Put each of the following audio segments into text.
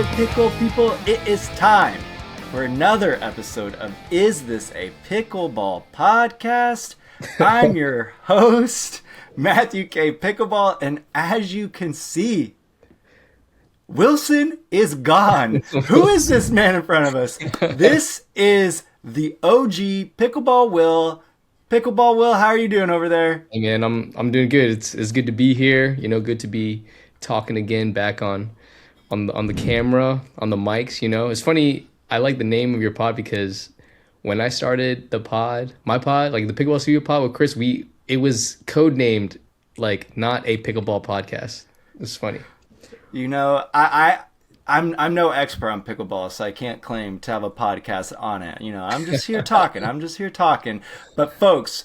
right, pickle people, it is time for another episode of Is This a Pickleball Podcast? I'm your host, Matthew K. Pickleball, and as you can see, Wilson is gone. Who is this man in front of us? This is the OG Pickleball Will. Pickleball Will, how are you doing over there? Hey man, I'm doing good. It's good to be here. You know, good to be talking again back on the camera, on the mics. You know, it's funny. I like the name of your pod because when I started the pod, my pod, like the Pickleball Studio pod with Chris, it was codenamed like not a pickleball podcast. It's funny. You know, I'm no expert on pickleball, so I can't claim to have a podcast on it. You know, I'm just here talking. But folks,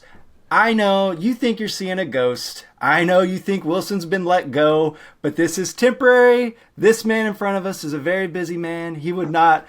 I know you think you're seeing a ghost. I know you think Wilson's been let go, but this is temporary. This man in front of us is a very busy man. He would not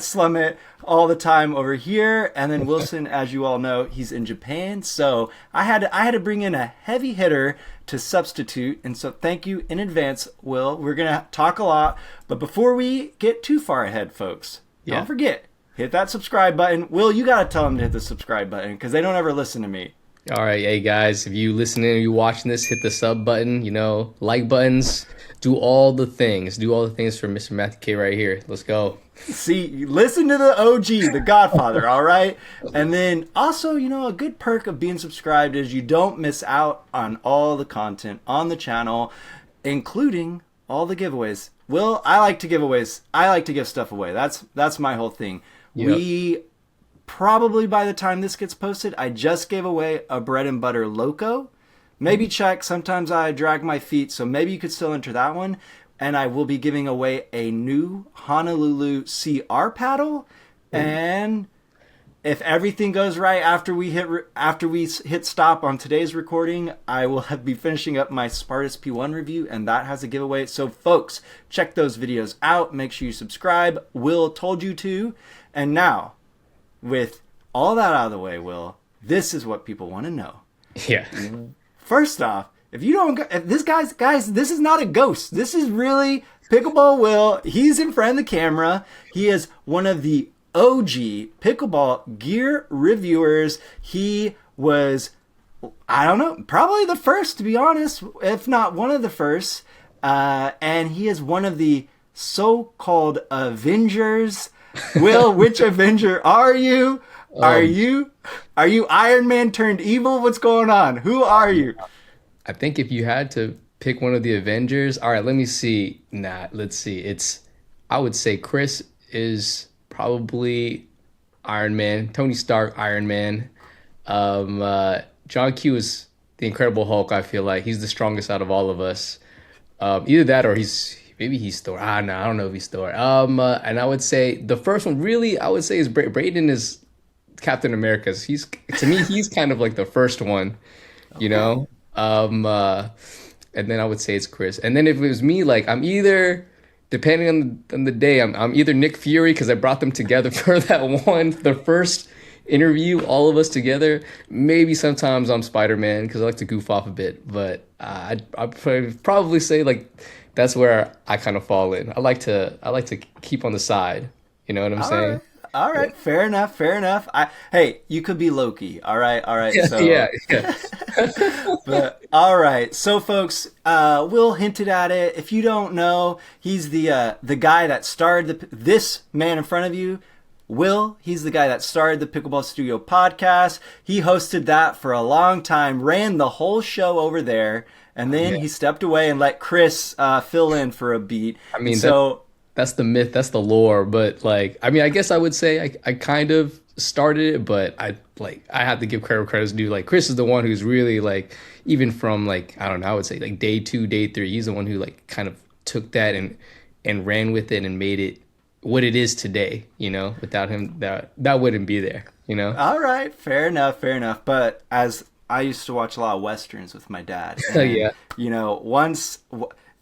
slum it all the time over here. And then Wilson, as you all know, he's in Japan. So I had to bring in a heavy hitter to substitute. And so thank you in advance, Will. We're going to talk a lot. But before we get too far ahead, folks, don't forget, hit that subscribe button. Will, you got to tell them to hit the subscribe button because they don't ever listen to me. All right, hey guys, if you listening or you watching this, hit the sub button, you know, like buttons, do all the things for Mr. Matthew K right here. Let's go. See, listen to the OG, the Godfather, all right? And then also, you know, a good perk of being subscribed is you don't miss out on all the content on the channel, including all the giveaways. Will, I like to give aways. I like to give stuff away. That's my whole thing. Yep. We probably by the time this gets posted, I just gave away a bread and butter loco. Maybe check. Sometimes I drag my feet, so maybe you could still enter that one. And I will be giving away a new Honolulu CR paddle. And if everything goes right after we hit stop on today's recording, I will be finishing up my Spartus P1 review, and that has a giveaway. So folks, check those videos out. Make sure you subscribe. Will told you to. And now, with all that out of the way, Will, this is what people want to know. Yeah. First off, if this guys, this is not a ghost. This is really Pickleball Will. He's in front of the camera. He is one of the OG pickleball gear reviewers. He was, I don't know, probably the first, to be honest, if not one of the first. And he is one of the so-called Avengers. Will, which Avenger are you? Are you Iron Man turned evil? What's going on? Who are you? I think if you had to pick one of the Avengers, all right, let me see. Let's see. I would say Chris is probably Iron Man, Tony Stark, Iron Man. John Q is the Incredible Hulk, I feel like. He's the strongest out of all of us. Either that or maybe he's Thor. No, I don't know if he's Thor. And I would say the first one really, I would say is Braden is Captain America's. To me, he's kind of like the first one, you know? And then I would say it's Chris. And then if it was me, like I'm either, depending on the day, I'm either Nick Fury because I brought them together for the first interview, all of us together. Maybe sometimes I'm Spider-Man because I like to goof off a bit. But I'd probably say like, that's where I kind of fall in. I like to keep on the side. You know what I'm saying? All right. Yeah. Fair enough. Hey, you could be Loki. All right. Yeah, so yeah. But all right. So folks, Will hinted at it. If you don't know, he's the guy that started this man in front of you. Will, he's the guy that started the Pickleball Studio podcast. He hosted that for a long time, ran the whole show over there. And then he stepped away and let Chris fill in for a beat. I mean, that's the myth, that's the lore. But like, I mean, I guess I would say I kind of started it, but I have to give credit's due. Like Chris is the one who's really like, even from like, I don't know, I would say like day 2, day 3, he's the one who like kind of took that and ran with it and made it what it is today. You know, without him, that wouldn't be there. You know. All right, fair enough. But as I used to watch a lot of Westerns with my dad. And, Yeah. You know,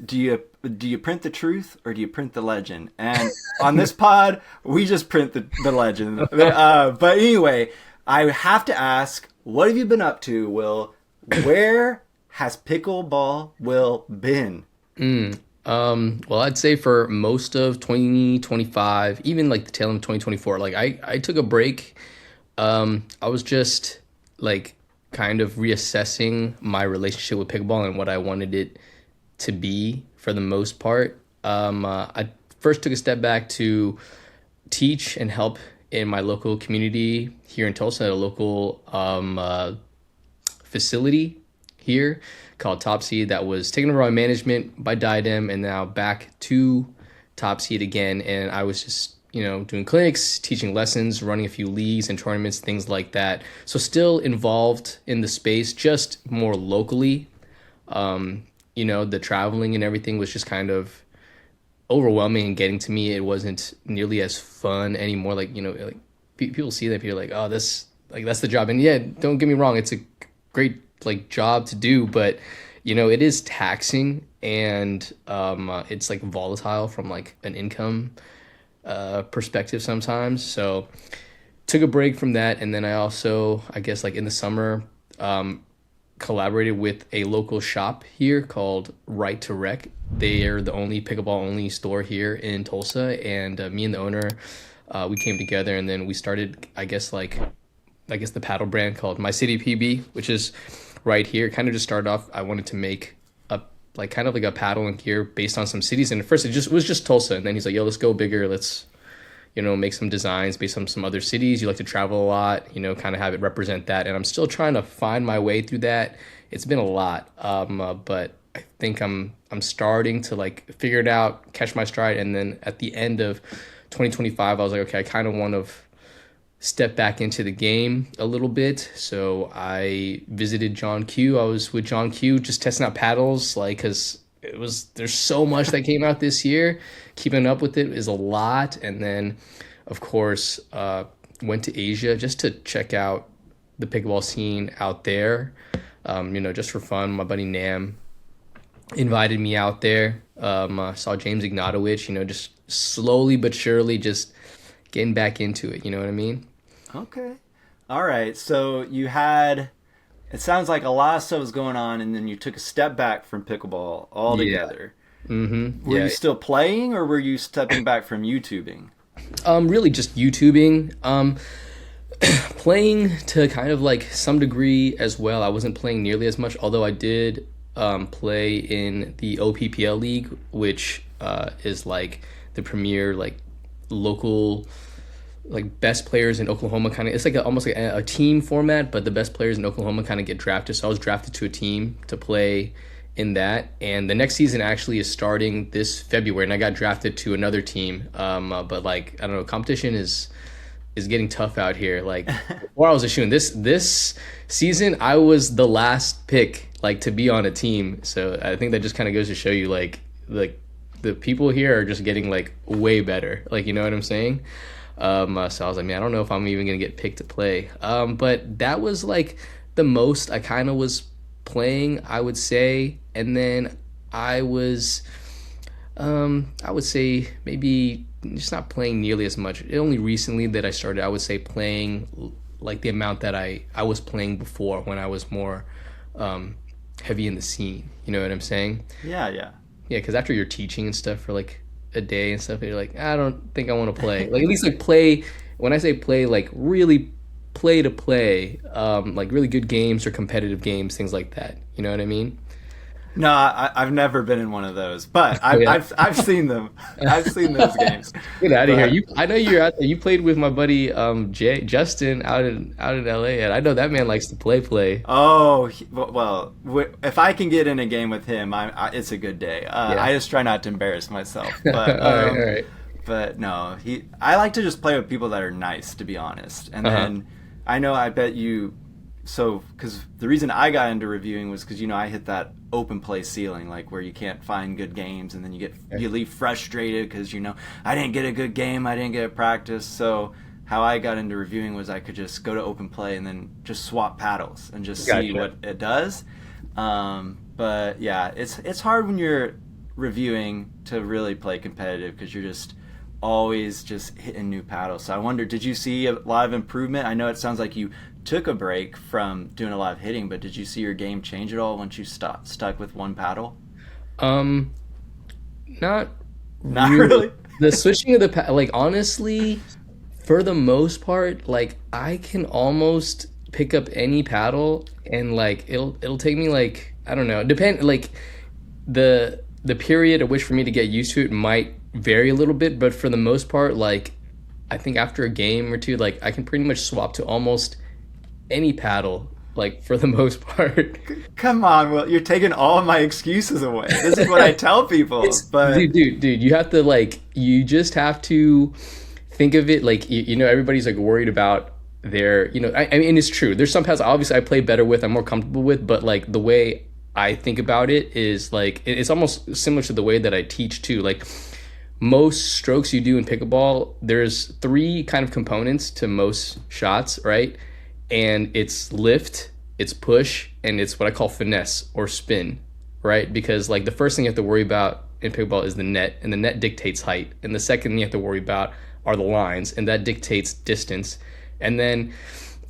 do you print the truth or do you print the legend? And on this pod, we just print the legend. But anyway, I have to ask, what have you been up to, Will? Where has Pickleball Will been? Well, I'd say for most of 2025, even like the tail end of 2024, like I took a break. I was just like kind of reassessing my relationship with pickleball and what I wanted it to be for the most part. I first took a step back to teach and help in my local community here in Tulsa at a local facility here called Top Seed that was taken over by management by Diadem and now back to Top Seed again. And I was just, doing clinics, teaching lessons, running a few leagues and tournaments, things like that. So still involved in the space, just more locally. The traveling and everything was just kind of overwhelming and getting to me. It wasn't nearly as fun anymore. Like people see that, people are like, oh, this, like, that's the job. And yeah, don't get me wrong, it's a great like job to do, but it is taxing and it's like volatile from like an income perspective sometimes. So took a break from that, and then I also, I guess, like in the summer, collaborated with a local shop here called Right to Rec. They are the only pickleball only store here in Tulsa, and me and the owner, we came together, and then we started, the paddle brand called MyCityPB, which is right here. Kind of just started off. I wanted to make a like kind of like a paddle and gear based on some cities, and at first it was just Tulsa, and then he's like, "Yo, let's go bigger. Let's make some designs based on some other cities. You like to travel a lot, kind of have it represent that." And I'm still trying to find my way through that. It's been a lot, but I think I'm starting to like figure it out, catch my stride, and then at the end of 2025, I was like, okay, I kind of want to step back into the game a little bit. So I visited John Q. I was with John Q. just testing out paddles, like, because there's so much that came out this year. Keeping up with it is a lot. And then, of course, went to Asia just to check out the pickleball scene out there, just for fun. My buddy Nam invited me out there. Saw James Ignatowicz, just slowly but surely just getting back into it. You know what I mean? Okay. All right. So it sounds like a lot of stuff was going on, and then you took a step back from pickleball Yeah. altogether. Mm-hmm. Were Yeah. you still playing, or were you stepping back from YouTubing? Really just YouTubing. Playing to kind of like some degree as well. I wasn't playing nearly as much, although I did play in the OPPL League, which is like the premier like local like best players in Oklahoma kind of. It's like almost like a team format, but the best players in Oklahoma kind of get drafted. So I was drafted to a team to play in that, and the next season actually is starting this February, and I got drafted to another team. But like I don't know, competition is getting tough out here. Like before I was a shooting this season, I was the last pick like to be on a team. So I think that just kind of goes to show you like the people here are just getting like way better. Like you know what I'm saying? So I was like, man, I don't know if I'm even gonna get picked to play. But that was like the most I kind of was playing, I would say. And then I would say maybe just not playing nearly as much. Only recently that I started, I would say, playing like the amount that I was playing before when I was more heavy in the scene. You know what I'm saying? Yeah, yeah. Yeah, because after you're teaching and stuff for like a day and stuff, you're like, I don't think I want to play. Like at least like play. When I say play, like really play to play, like really good games or competitive games, things like that. You know what I mean? No, I've never been in one of those, but Oh yeah. I've seen them. I've seen those games. Get out of here. But I know you're out there. You played with my buddy Justin out in LA, and I know that man likes to play. oh well, if I can get in a game with him, it's a good day. Yeah. I just try not to embarrass myself. All But right, all right. but no, I like to just play with people that are nice, to be honest. And Uh-huh. then I bet you. So, because the reason I got into reviewing was because I hit that open play ceiling, like where you can't find good games, and then you leave frustrated because I didn't get a good game, I didn't get a practice. So how I got into reviewing was I could just go to open play and then just swap paddles and just see Gotcha. what it does. But yeah, it's hard when you're reviewing to really play competitive because you're just always just hitting new paddles. So I wonder, did you see a lot of improvement? I know it sounds like you took a break from doing a lot of hitting, but did you see your game change at all once you stuck with one paddle? Um, Not Not really. really. The switching of the like honestly, for the most part, like I can almost pick up any paddle and like it'll take me like I don't know, depend like the period at which for me to get used to it might vary a little bit, but for the most part, like I think after a game or two, like I can pretty much swap to almost any paddle, like for the most part. Come on, Will. You're taking all of my excuses away. This is what I tell people. It's But dude, you have to like you just have to think of it like you know everybody's like worried about their you know I mean it's true. There's some paths obviously I play better with, I'm more comfortable with, but like the way I think about it is like it's almost similar to the way that I teach too. Like most strokes you do in pickleball, there's three kind of components to most shots, right? And it's lift, it's push, and it's what I call finesse or spin, right? Because like the first thing you have to worry about in pickleball is the net, and the net dictates height. And the second thing you have to worry about are the lines, and that dictates distance. And then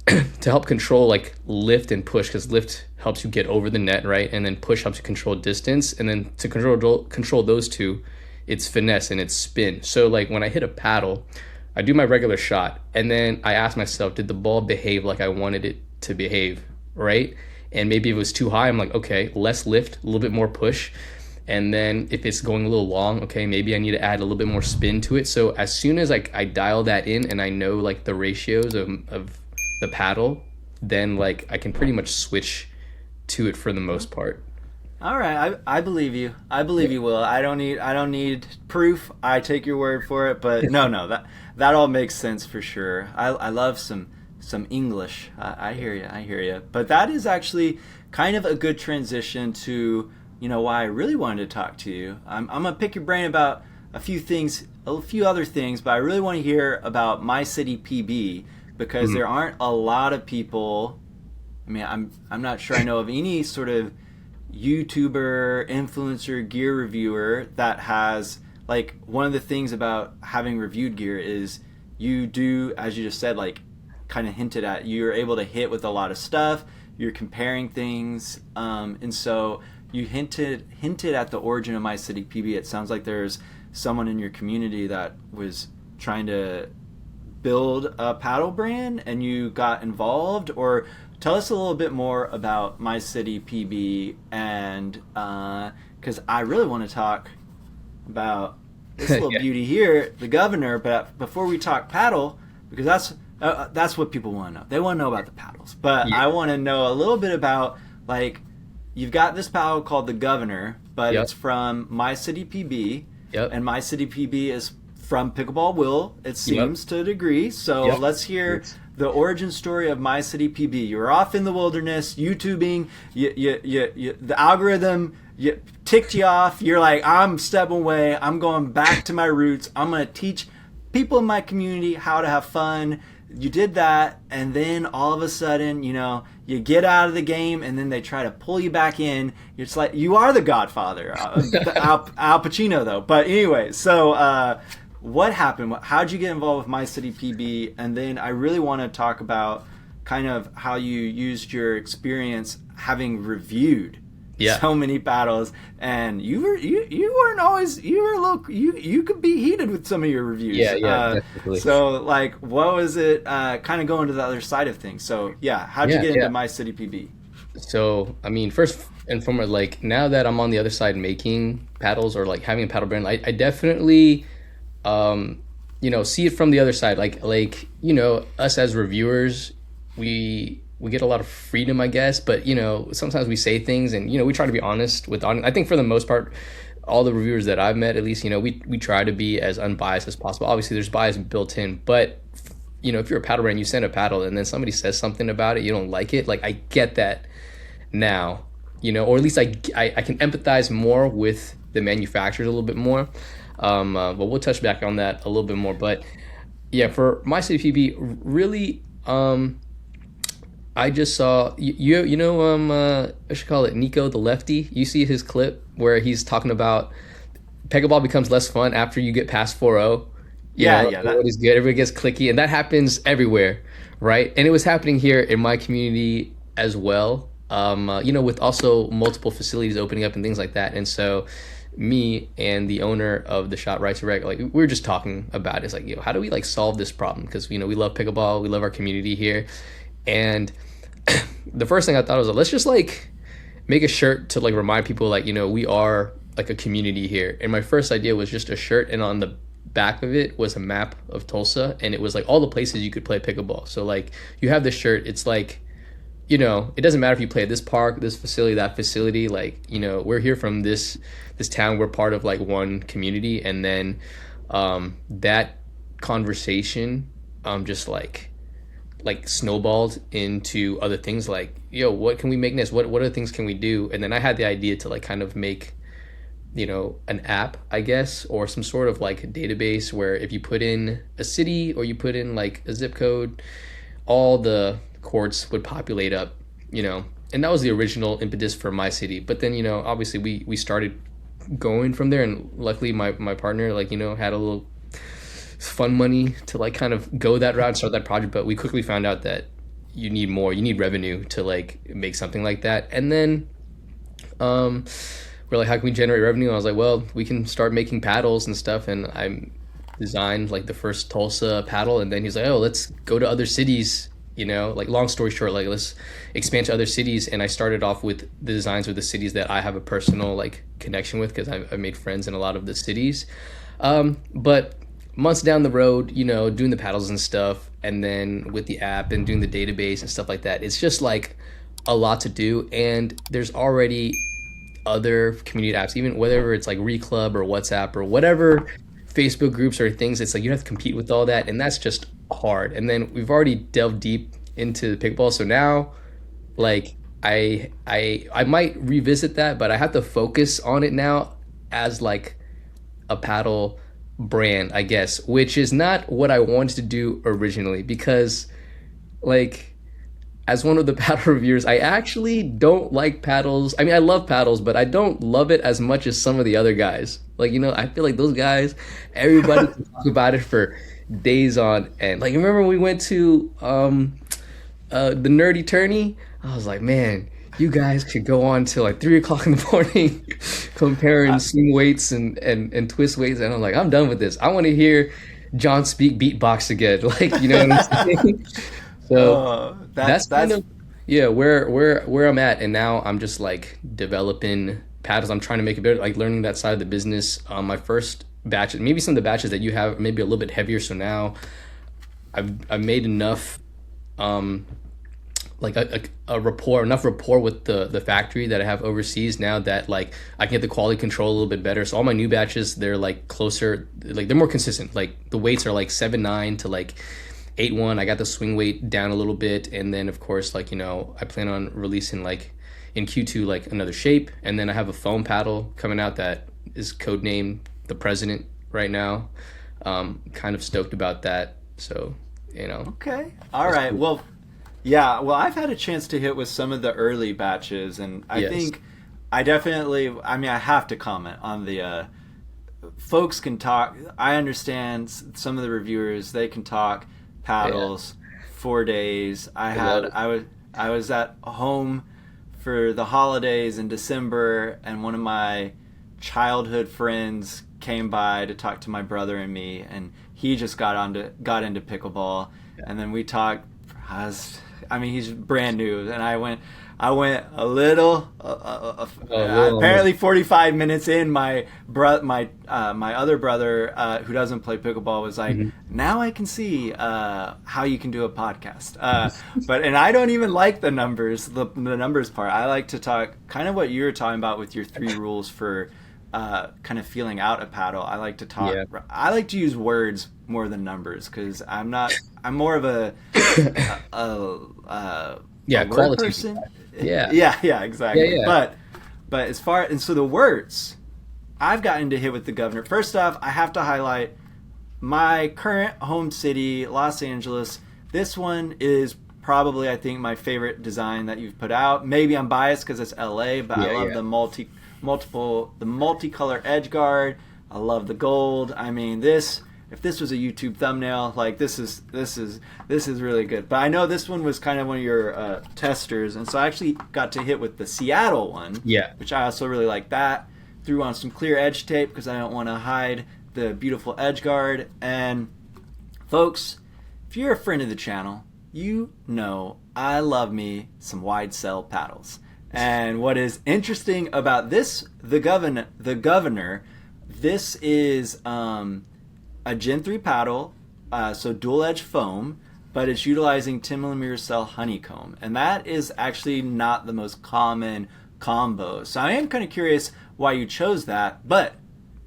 to help control like lift and push, because lift helps you get over the net, right? And then push helps you control distance. And then to control those two, it's finesse and it's spin. So like when I hit a paddle, I do my regular shot, and then I ask myself, did the ball behave like I wanted it to behave, right? And maybe if it was too high, I'm like, okay, less lift, a little bit more push. And then if it's going a little long, okay, maybe I need to add a little bit more spin to it. So as soon as like I dial that in and I know like the ratios of the paddle, then like I can pretty much switch to it for the most part. all right, I believe you. I believe you, Will. I don't need proof. I take your word for it. But no, that all makes sense for sure. I love some English. I hear you. I hear you. But that is actually kind of a good transition to why I really wanted to talk to you. I'm gonna pick your brain about a few things, a few other things, but I really want to hear about My City PB because there aren't a lot of people. I mean, I'm not sure I know of any sort of YouTuber, influencer, gear reviewer that has like one of the things about having reviewed gear is you do, as you just said, like kind of hinted at, you're able to hit with a lot of stuff. You're comparing things, and so you hinted at the origin of My City PB. It sounds like there's someone in your community that was trying to build a paddle brand and you got involved, or tell us a little bit more about My City PB, and because I really want to talk about this little Yeah. beauty here, the governor. But before we talk paddle, because that's what people want to know. They want to know about the paddles, but Yeah. I want to know a little bit about like you've got this paddle called the governor, but Yep. it's from My City PB, Yep. and My City PB is from Pickleball Will. It Yep. seems to a degree. So Yep. let's hear Yes. the origin story of My City PB. You were off in the wilderness, YouTubing. The algorithm ticked you off. You're like, I'm stepping away. I'm going back to my roots. I'm going to teach people in my community how to have fun. You did that, and then all of a sudden, you get out of the game, and then they try to pull you back in. It's like you are the Godfather, Al Pacino, though. But anyway, so what happened? How'd you get involved with My City PB? And then I really want to talk about kind of how you used your experience having reviewed Yeah. so many battles, and you weren't always, you were a little, you could be heated with some of your reviews. Yeah, definitely. So like, what was it? Kind of going to the other side of things. So yeah, how'd you Yeah, get into yeah. My City PB? So, I mean, first and foremost, like now that I'm on the other side making paddles or like having a paddle brand, I definitely, see it from the other side. Like us as reviewers, we get a lot of freedom, I guess, but sometimes we say things and we try to be honest with audience. I think for the most part, all the reviewers that I've met, at least, we try to be as unbiased as possible. Obviously, there's bias built in, but if you're a paddle brand, you send a paddle and then somebody says something about it, you don't like it. Like I get that now, or at least I can empathize more with the manufacturers a little bit more. But we'll touch back on that a little bit more. But yeah, for My City PB, really, I just saw I should call it Nico the lefty. You see his clip where he's talking about pickleball becomes less fun after you get past 4-0. Yeah, What is good, everybody gets clicky, and that happens everywhere, right? And it was happening here in my community as well. With also multiple facilities opening up and things like that. And so me and the owner of the shop, Right to Rec, like we were just talking about it. It's like, how do we like solve this problem? Because we love pickleball, we love our community here, and the first thing I thought was, let's just like make a shirt to like remind people like we are like a community here. And my first idea was just a shirt, and on the back of it was a map of Tulsa, and it was like all the places you could play pickleball. So like you have the shirt, it's like it doesn't matter if you play at this park, this facility, that facility, like we're here from this town, we're part of like one community. And then that conversation just like snowballed into other things, like what can we make next, what other things can we do. And then I had the idea to like kind of make an app, I guess, or some sort of like a database where if you put in a city or you put in like a zip code, all the courts would populate up, and that was the original impetus for My City. But then, obviously we started going from there, and luckily my partner like, had a little fun money to like kind of go that route and start that project. But we quickly found out that you need revenue to like make something like that. And then we're like, how can we generate revenue? I was like, well, we can start making paddles and stuff. And I designed like the first Tulsa paddle. And then he's like, oh, let's go to other cities. Like long story short, like let's expand to other cities. And I started off with the designs of the cities that I have a personal like connection with, because I've made friends in a lot of the cities. But months down the road, doing the paddles and stuff, and then with the app and doing the database and stuff like that, it's just like a lot to do. And there's already other community apps, even whether it's like Reclub or WhatsApp or whatever Facebook groups or things. It's like you have to compete with all that, and that's just hard. And then we've already delved deep into pickleball, so now like I might revisit that, but I have to focus on it now as like a paddle brand, I guess, which is not what I wanted to do originally, because like as one of the paddle reviewers, I actually don't like paddles. I mean, I love paddles, but I don't love it as much as some of the other guys. Like, I feel like those guys, everybody can talk about it for days on end. Like, remember when we went to the Nerdy Tourney? I was like, man, you guys could go on till like 3 o'clock in the morning comparing swing weights and twist weights. And I'm like, I'm done with this. I want to hear John speak beatbox again. Like, you know what I'm saying? So that's kind of where I'm at. And now I'm just like developing paddles. I'm trying to make it better, like learning that side of the business. My first batch, maybe some of the batches that you have maybe a little bit heavier. So now I've made enough like enough rapport with the factory that I have overseas now, that like I can get the quality control a little bit better. So all my new batches, they're like closer, like they're more consistent. Like the weights are like 7.9 to like 8.1. I got the swing weight down a little bit. And then of course, like, I plan on releasing like in Q2 like another shape. And then I have a foam paddle coming out that is codenamed the President right now. Kind of stoked about that. So, Okay. All right. Cool. Well, yeah. Well, I've had a chance to hit with some of the early batches, and I think I have to comment on the folks can talk. I understand some of the reviewers, they can talk paddles 4 days. I was at home for the holidays in December, and one of my childhood friends came by to talk to my brother and me, and he just got into pickleball, and then we talked. He's brand new, and I went a little apparently 45 minutes in. My other brother who doesn't play pickleball was like, now I can see how you can do a podcast. And I don't even like the numbers part. I like to talk kind of what you were talking about with your 3 rules for kind of feeling out a paddle. I like to talk. Yeah. I like to use words more than numbers, because I'm more of a word person. Yeah, exactly. Yeah. But as far, and so the words, I've gotten to hit with the governor. First off, I have to highlight my current home city, Los Angeles. This one is probably, I think, my favorite design that you've put out. Maybe I'm biased because it's LA, but I love the multicolor edge guard. I love the gold. I mean, if this was a YouTube thumbnail, like this is really good. But I know this one was kind of one of your testers, and so I actually got to hit with the Seattle one, which I also really like that. threw on some clear edge tape because I don't want to hide the beautiful edge guard. And folks, if you're a friend of the channel, you know I love me some wide cell paddles. And what is interesting about this, the governor, this is a Gen 3 paddle, so dual edge foam, but it's utilizing 10mm cell honeycomb. And that is actually not the most common combo. So I am kind of curious why you chose that. But,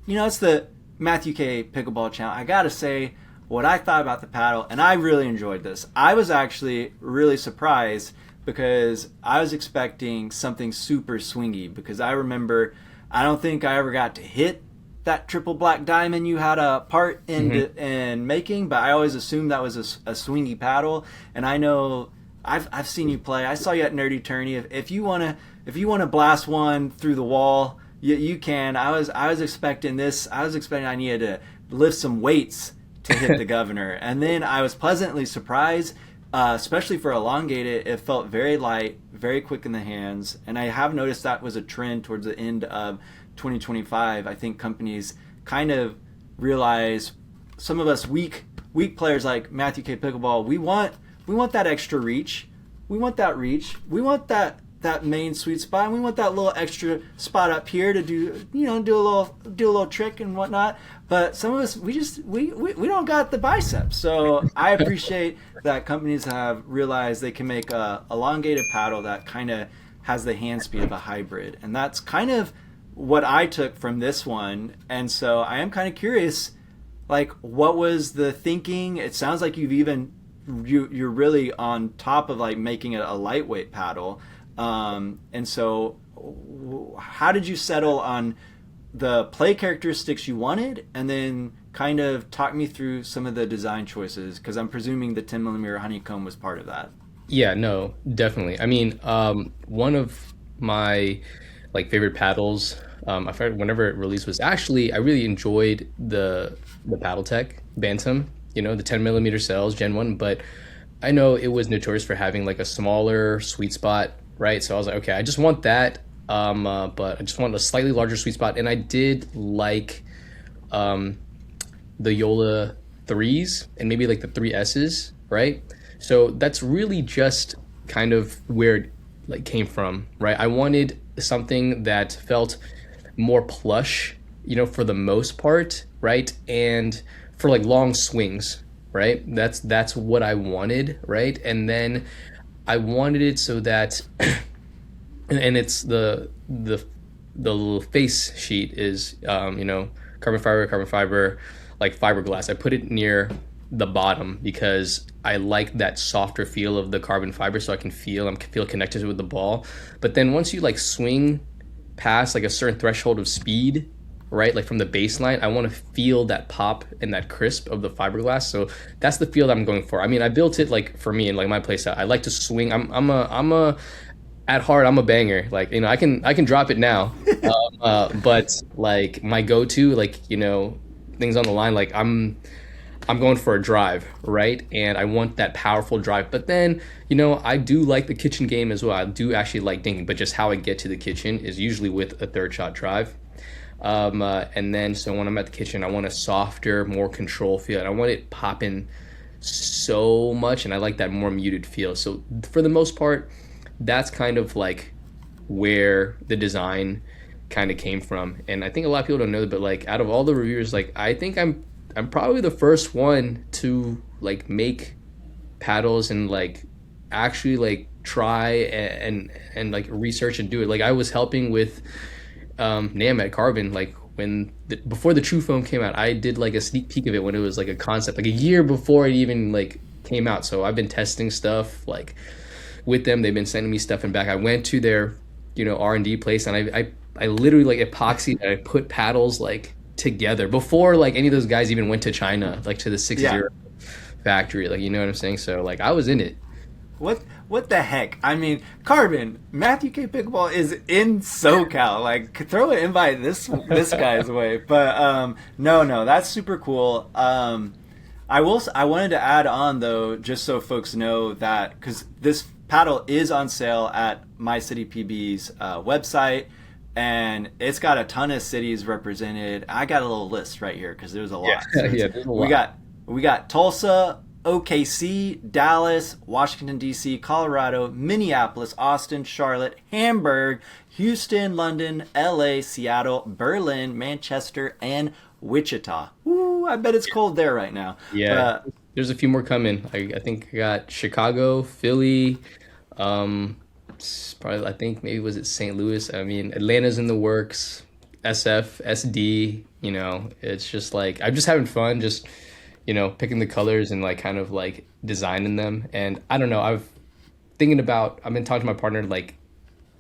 it's the Matthew K. Pickleball channel. I gotta say what I thought about the paddle, and I really enjoyed this. I was actually really surprised because I was expecting something super swingy, because I remember, I don't think I ever got to hit that triple black diamond you had a part in making, but I always assumed that was a swingy paddle. And I know I've seen you play. I saw you at Nerdy Tourney. If you wanna blast one through the wall, you can. I was expecting this. I was expecting I needed to lift some weights to hit the governor, and then I was pleasantly surprised. Especially for elongated, it felt very light, very quick in the hands, and I have noticed that was a trend towards the end of 2025. I think companies kind of realize, some of us weak players like Matthew K. Pickleball, we want that extra reach, we want that main sweet spot, and we want that little extra spot up here to do a little trick and whatnot. But some of us, we don't got the biceps. So I appreciate that companies have realized they can make a elongated paddle that kind of has the hand speed of a hybrid, and that's kind of what I took from this one. And so I am kind of curious, like, what was the thinking? It sounds like you're really on top of like making it a lightweight paddle. And so how did you settle on the play characteristics you wanted, and then kind of talk me through some of the design choices, because I'm presuming the 10mm honeycomb was part of that. Yeah, no, definitely. I mean, one of my like favorite paddles, I forgot whenever it released, was actually, I really enjoyed the Paddle Tech Bantam, the 10mm cells Gen 1, but I know it was notorious for having like a smaller sweet spot, right? So I was like, okay, I just want that, but I just want a slightly larger sweet spot. And I did like the Yola 3s and maybe like the 3Ss, right? So that's really just kind of where it like came from, right? I wanted something that felt more plush, for the most part, right? And for like long swings, right? That's what I wanted, right? And then I wanted it so that, and it's the little face sheet is, carbon fiber, like fiberglass. I put it near the bottom because I like that softer feel of the carbon fiber, so I can feel connected with the ball. But then once you like swing past like a certain threshold of speed, right, like from the baseline, I want to feel that pop and that crisp of the fiberglass. So that's the feel that I'm going for. I mean, I built it like for me and like my playset. I like to swing. I'm a at heart, I'm a banger. Like, I can drop it now, but like my go-to, like, things on the line, like I'm going for a drive, right? And I want that powerful drive. But then, I do like the kitchen game as well. I do actually like dinking, but just how I get to the kitchen is usually with a third shot drive. And then, so when I'm at the kitchen, I want a softer, more control feel. And I want it popping so much, and I like that more muted feel. So for the most part, that's kind of like where the design kind of came from. And I think a lot of people don't know that, but like out of all the reviewers, like I think I'm probably the first one to like make paddles and like actually like try and like research and do it. Like I was helping with NAM at Carbon, like before the True Foam came out. I did like a sneak peek of it when it was like a concept, like a year before it even like came out. So I've been testing stuff like with them. They've been sending me stuff and back. I went to their R&D place, and I literally like epoxied and I put paddles like together before like any of those guys even went to China, like to the 6-0 factory, like, you know what I'm saying? So like I was in it. What the heck? I mean, Carbon, Matthew K. Pickleball is in SoCal. Like, throw an invite this guy's way. But no, that's super cool. I wanted to add on though, just so folks know that, because this paddle is on sale at MyCityPB's website. and it's got a ton of cities represented. I got a little list right here because there's a Yeah, lot. So it's yeah, there's a we lot. got we got Tulsa, OKC, Dallas, Washington D.C., Colorado, Minneapolis, Austin, Charlotte, Hamburg, Houston, London, L.A., Seattle, Berlin, Manchester, and Wichita. Ooh, I bet it's cold there right now. Yeah, But there's a few more coming. I think I got Chicago, Philly, probably I think maybe was it St. Louis. I mean, Atlanta's in the works. SF, SD. It's just like I'm just having fun, just picking the colors and like kind of like designing them. And I don't know. I've been talking to my partner like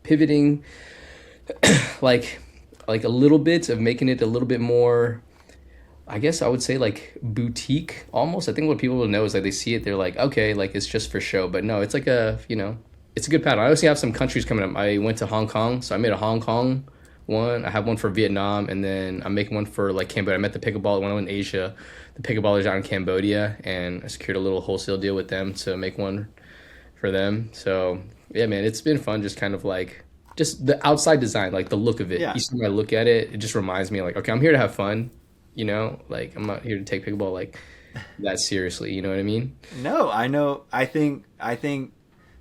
pivoting, like a little bit of making it a little bit more. I guess I would say like boutique almost. I think what people will know is like they see it, they're like, okay, like it's just for show. But no, it's like it's a good pattern. I also have some countries coming up. I went to Hong Kong, so I made a Hong Kong one. I have one for Vietnam, and then I'm making one for like Cambodia. I met the pickleball when I went in Asia. The pickleballers out in Cambodia, and I secured a little wholesale deal with them to make one for them. So yeah, man, it's been fun. Just kind of like just the outside design, like the look of it. yeah, Each time I look at it, it just reminds me like, okay, I'm here to have fun. Like I'm not here to take pickleball like that seriously. You know what I mean? no, I know. I think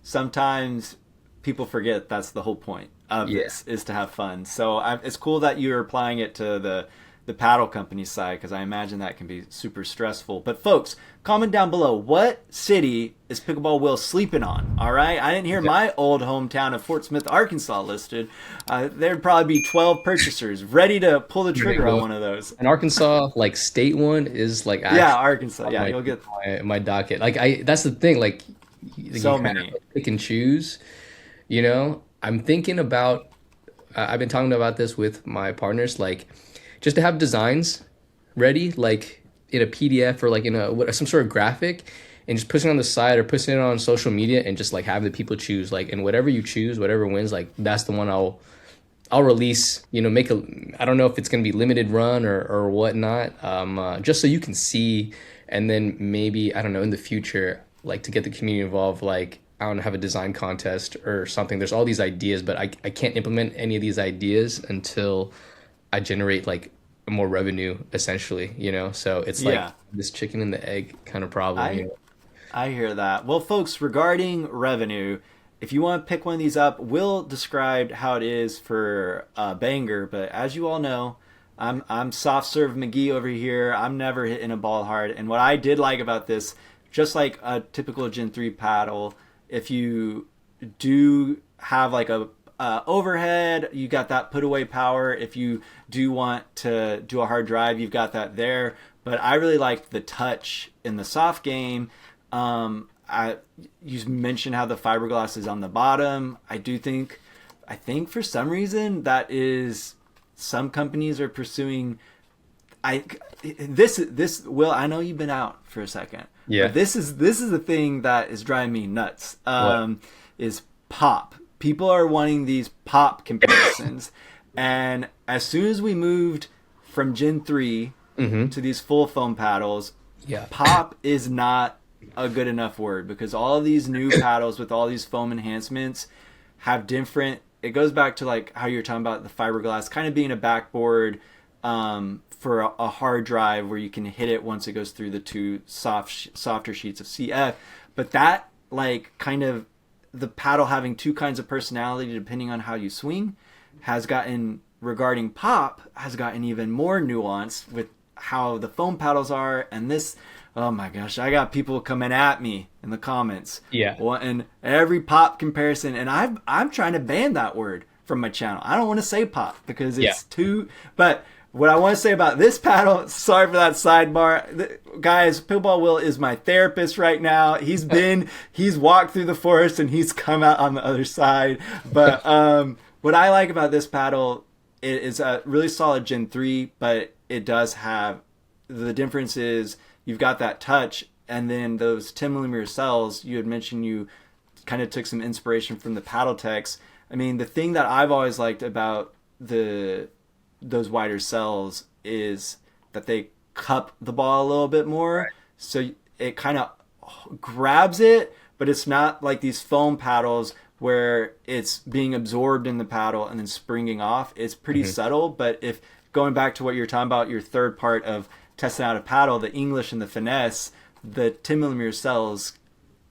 sometimes people forget that's the whole point of Yeah. this is to have fun. So it's cool that you're applying it to the paddle company side because I imagine that can be super stressful. But folks, comment down below what city is Pickleball Will sleeping on. All right, I didn't hear my old hometown of Fort Smith, Arkansas listed. There'd probably be 12 purchasers ready to pull the trigger on one of those. An Arkansas like state one is like Yeah, actually Arkansas. on Yeah, my you'll get my docket. Like that's the thing. Like you so kind of many. pick and choose. I'm thinking about. I've been talking about this with my partners. Like just to have designs ready, like in a PDF or like in some sort of graphic, and just pushing it on the side or pushing it on social media, and just like having the people choose. Like and whatever you choose, whatever wins, like that's the one I'll release, make I don't know if it's going to be limited run or whatnot, just so you can see. And then maybe, I don't know, in the future, like to get the community involved, like, I don't know, have a design contest or something. There's all these ideas, but I can't implement any of these ideas until I generate like more revenue, essentially. So it's like Yeah. this chicken and the egg kind of problem, I I hear that. Well, folks, regarding revenue, if you want to pick one of these up, Will described how it is for Banger, but as you all know, I'm soft serve McGee over here. I'm never hitting a ball hard. And what I did like about this, just like a typical Gen 3 paddle, if you do have like a overhead, you got that put away power. If you do want to do a hard drive, you've got that there. But I really liked the touch in the soft game. You mentioned how the fiberglass is on the bottom. I think for some reason that is some companies are pursuing. I this Will, I know you've been out for a second, Yeah. but this is the thing that is driving me nuts. What? Is pop. People are wanting these pop comparisons, and as soon as we moved from Gen 3 to these full foam paddles, Yeah. pop is not a good enough word because all of these new paddles with all these foam enhancements have different. It goes back to like how you're talking about the fiberglass kind of being a backboard for a hard drive where you can hit it once it goes through the two softer sheets of CF. But that like kind of the paddle having two kinds of personality depending on how you swing has gotten regarding pop has gotten even more nuanced with how the foam paddles are and this. Oh my gosh, I got people coming at me in the comments. Yeah. And every pop comparison, and I'm trying to ban that word from my channel. I don't want to say pop because Yeah. it's too. But what I want to say about this paddle, sorry for that sidebar, guys. Pickleball Will is my therapist right now. He's walked through the forest and he's come out on the other side. But what I like about this paddle, it is a really solid Gen 3, but it does have the difference is you've got that touch, and then those 10 millimeter cells. You had mentioned you kind of took some inspiration from the paddle techs. I mean, the thing that I've always liked about those wider cells is that they cup the ball a little bit more, Right. so it kind of grabs it, but it's not like these foam paddles where it's being absorbed in the paddle and then springing off. It's pretty Hmm. subtle, but if going back to what you're talking about, your third part of testing out a paddle, the English and the finesse, the 10 millimeter cells,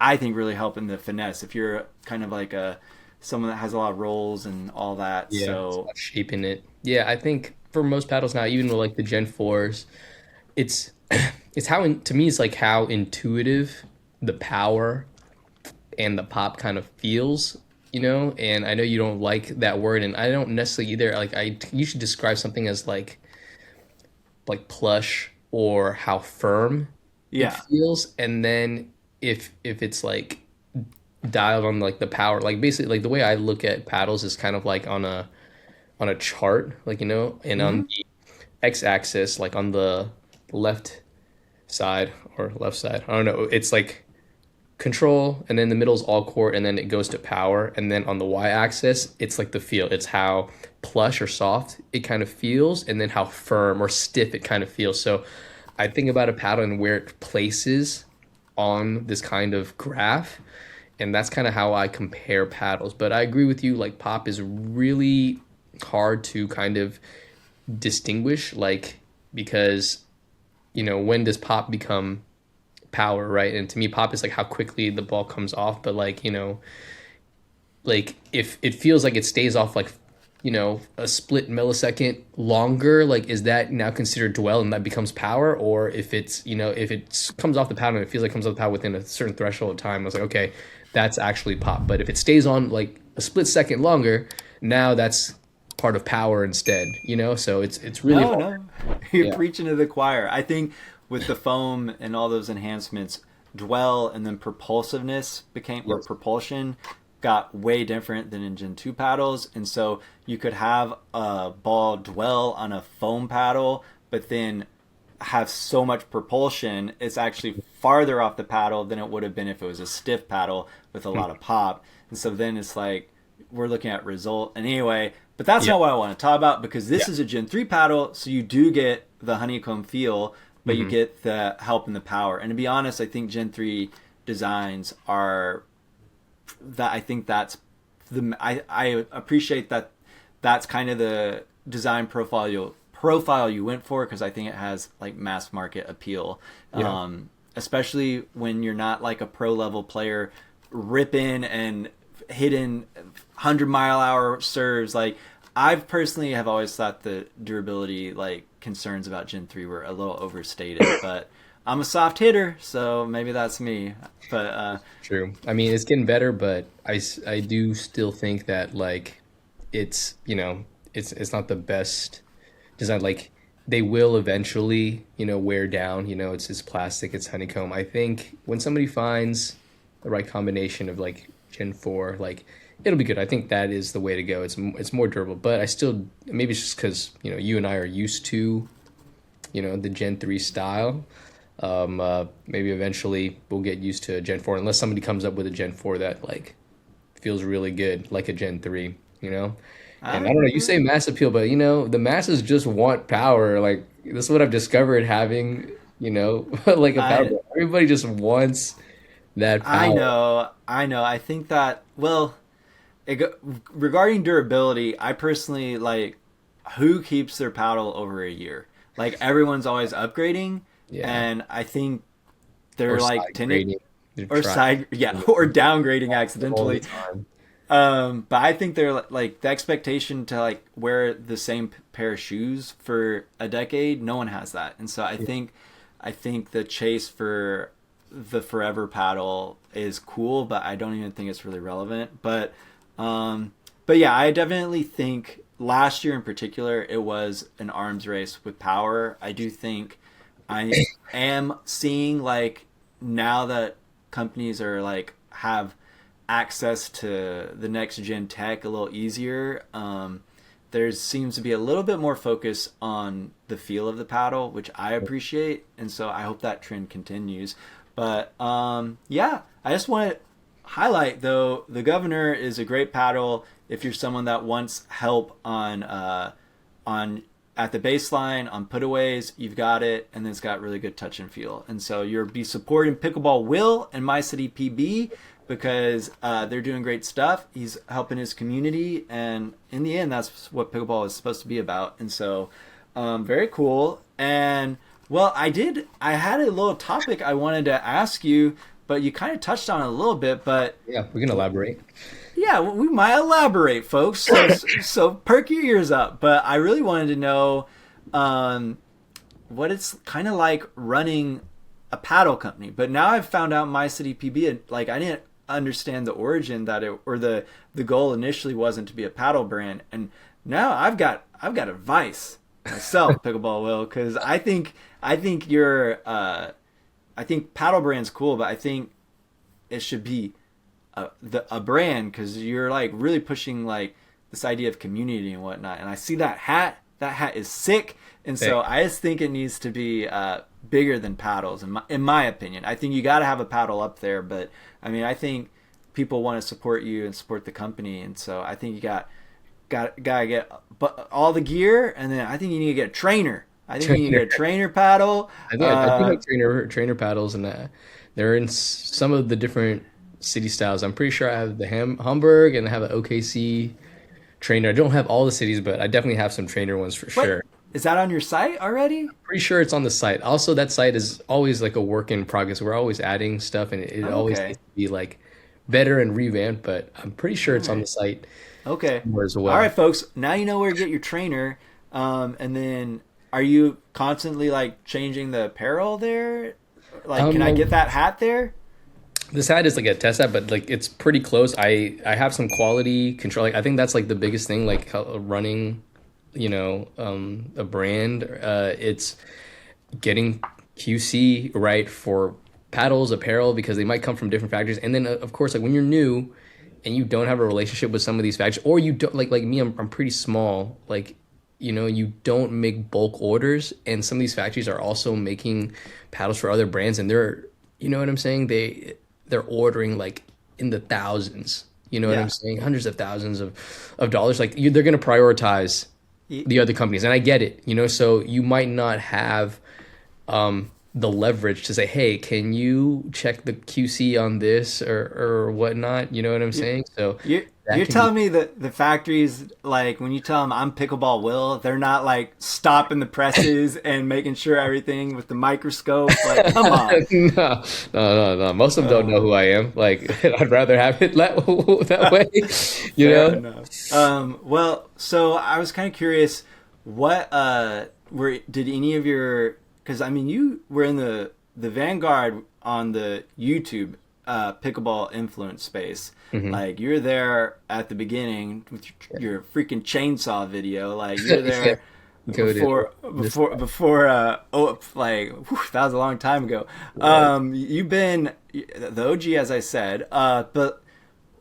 I think really help in the finesse. If you're kind of like a someone that has a lot of rolls and all that, Yeah, it's so about shaping it. Yeah, I think for most paddles now, even with like the Gen 4s, it's it's to me it's like how intuitive the power and the pop kind of feels, you know? And I know you don't like that word, and I don't necessarily either. Like I usually describe something as like plush or how firm it yeah. feels, and then if it's like dialed on like the power, like basically like the way I look at paddles is kind of like on a chart, like and on Hmm. the x-axis, like on the left side or left side, I don't know, it's like control, and then the middle is all court, and then it goes to power, and then on the y-axis it's like the feel, it's how plush or soft it kind of feels, and then how firm or stiff it kind of feels. So I think about a paddle and where it places on this kind of graph, and that's kind of how I compare paddles. But I agree with you, like pop is really hard to kind of distinguish, like, because when does pop become power, right? And to me, pop is like how quickly the ball comes off. But like, like if it feels like it stays off like, a split millisecond longer, like is that now considered dwell and that becomes power? Or if it's, if it comes off the pattern and it feels like it comes off the power within a certain threshold of time, I was like, okay, that's actually pop. But if it stays on like a split second longer, now that's part of power instead, So it's really No, hard. no, you're Yeah. preaching to the choir. I think with the foam and all those enhancements, dwell and then propulsiveness became or Yes. propulsion got way different than in Gen 2 paddles, and so you could have a ball dwell on a foam paddle, but then have so much propulsion, it's actually farther off the paddle than it would have been if it was a stiff paddle with a lot of pop. And so then it's like we're looking at result. And anyway, but that's Yeah. not what I want to talk about because Yeah. this is a Gen 3 paddle, so you do get the honeycomb feel, but you Hmm. get the help and the power. And to be honest, I think Gen 3 designs are that I think that's I appreciate that that's kind of the design profile you went for because I think it has like mass market appeal, Yeah. especially when you're not like a pro level player ripping and hitting 100-mile-an-hour serves. Like I've personally have always thought the durability like concerns about Gen 3 were a little overstated, but I'm a soft hitter, so maybe that's me. But True. I mean, it's getting better, but I do still think that like it's, it's not the best design. Like they will eventually, wear down, it's plastic, it's honeycomb. I think when somebody finds the right combination of like Gen 4, like it'll be good. I think that is the way to go. It's more durable, but I still, maybe it's just because, you and I are used to, the Gen 3 style. Maybe eventually we'll get used to a Gen 4 unless somebody comes up with a Gen 4 that like feels really good, like a Gen 3, And I don't know, you say mass appeal, but the masses just want power. Like this is what I've discovered having, like a I paddle. Everybody just wants that I power. know, I know. I think that well, regarding durability, I personally like who keeps their paddle over a year. Like everyone's always upgrading, Yeah. and I think Or they're like side tending grading. They're or trying side yeah or downgrading all the accidentally. time. But I think they're like the expectation to like wear the same pair of shoes for a decade. No one has that, and so I think the chase for the forever paddle is cool, but I don't even think it's really relevant. But yeah, I definitely think last year in particular it was an arms race with power. I do think I am seeing like now that companies are like have access to the next gen tech a little easier. There seems to be a little bit more focus on the feel of the paddle, which I appreciate, and so I hope that trend continues. But yeah, I just want to highlight though the governor is a great paddle if you're someone that wants help on at the baseline on putaways. You've got it, and then it's got really good touch and feel. And so you'll be supporting Pickleball Will and My City PB because they're doing great stuff. He's helping his community, and in the end, that's what pickleball is supposed to be about. And so, very cool. And well, I had a little topic I wanted to ask you, but you kind of touched on it a little bit. But Yeah, we can elaborate. yeah, we might elaborate, folks. So perk your ears up. But I really wanted to know um, what it's kind of like running a paddle company. But now I've found out MyCityPB. Like I didn't understand the origin that it or the goal initially wasn't to be a paddle brand, and now I've got advice myself, Pickleball Will, because I think you're I think paddle brand's cool, but I think it should be a brand because you're like really pushing like this idea of community and whatnot. And I see that hat. That hat is sick, and so Thanks. I just think it needs to be bigger than paddles. In my opinion, I think you got to have a paddle up there. But I mean, I think people want to support you and support the company, and so I think you gotta get all the gear, and then I think you need to get a trainer. I think you need to get a trainer paddle. I do have trainer paddles, and they're in some of the different city styles. I'm pretty sure I have the Hamburg and I have an OKC trainer. I don't have all the cities, but I definitely have some trainer ones for What sure. is that on your site already? Pretty sure it's on the site. Also, that site is always like a work in progress. We're always adding stuff, and it always Okay. needs to be like better and revamped. But I'm pretty sure it's on the site Okay. somewhere as All well. right, folks. Now you know where to get your trainer. And then, are you constantly like changing the apparel there? Like, can I Um, get that hat there? This hat is like a test hat, but like it's pretty close. I have some quality control. Like I think that's like the biggest thing, like how, running, a brand. It's getting QC right for paddles, apparel, because they might come from different factories. And then of course, like when you're new and you don't have a relationship with some of these factories, or you don't like me, I'm pretty small. Like you don't make bulk orders, and some of these factories are also making paddles for other brands, and they're you know what I'm saying? They're ordering like in the thousands. You know what I'm Yeah. saying? Hundreds of thousands of dollars. Like they're gonna prioritize Y- the other companies, and I get it. So you might not have the leverage to say, "Hey, can you check the QC on this or whatnot?" You know what I'm y- saying? So You that you're can be telling me that the factories, like when you tell them I'm Pickleball Will, they're not like stopping the presses and making sure everything with the microscope. Like, come on. no. Most of them don't know Uh, who I am. Like I'd rather have it that way. You Fair know? enough. Well, so I was kind of curious, what did any of your, because I mean you were in the vanguard on the YouTube pickleball influence space. Hmm. Like you're there at the beginning with your freaking chainsaw video. Like you're Yeah. there Coded. like whew, that was a long time ago. Was. You've been the OG, as I said. But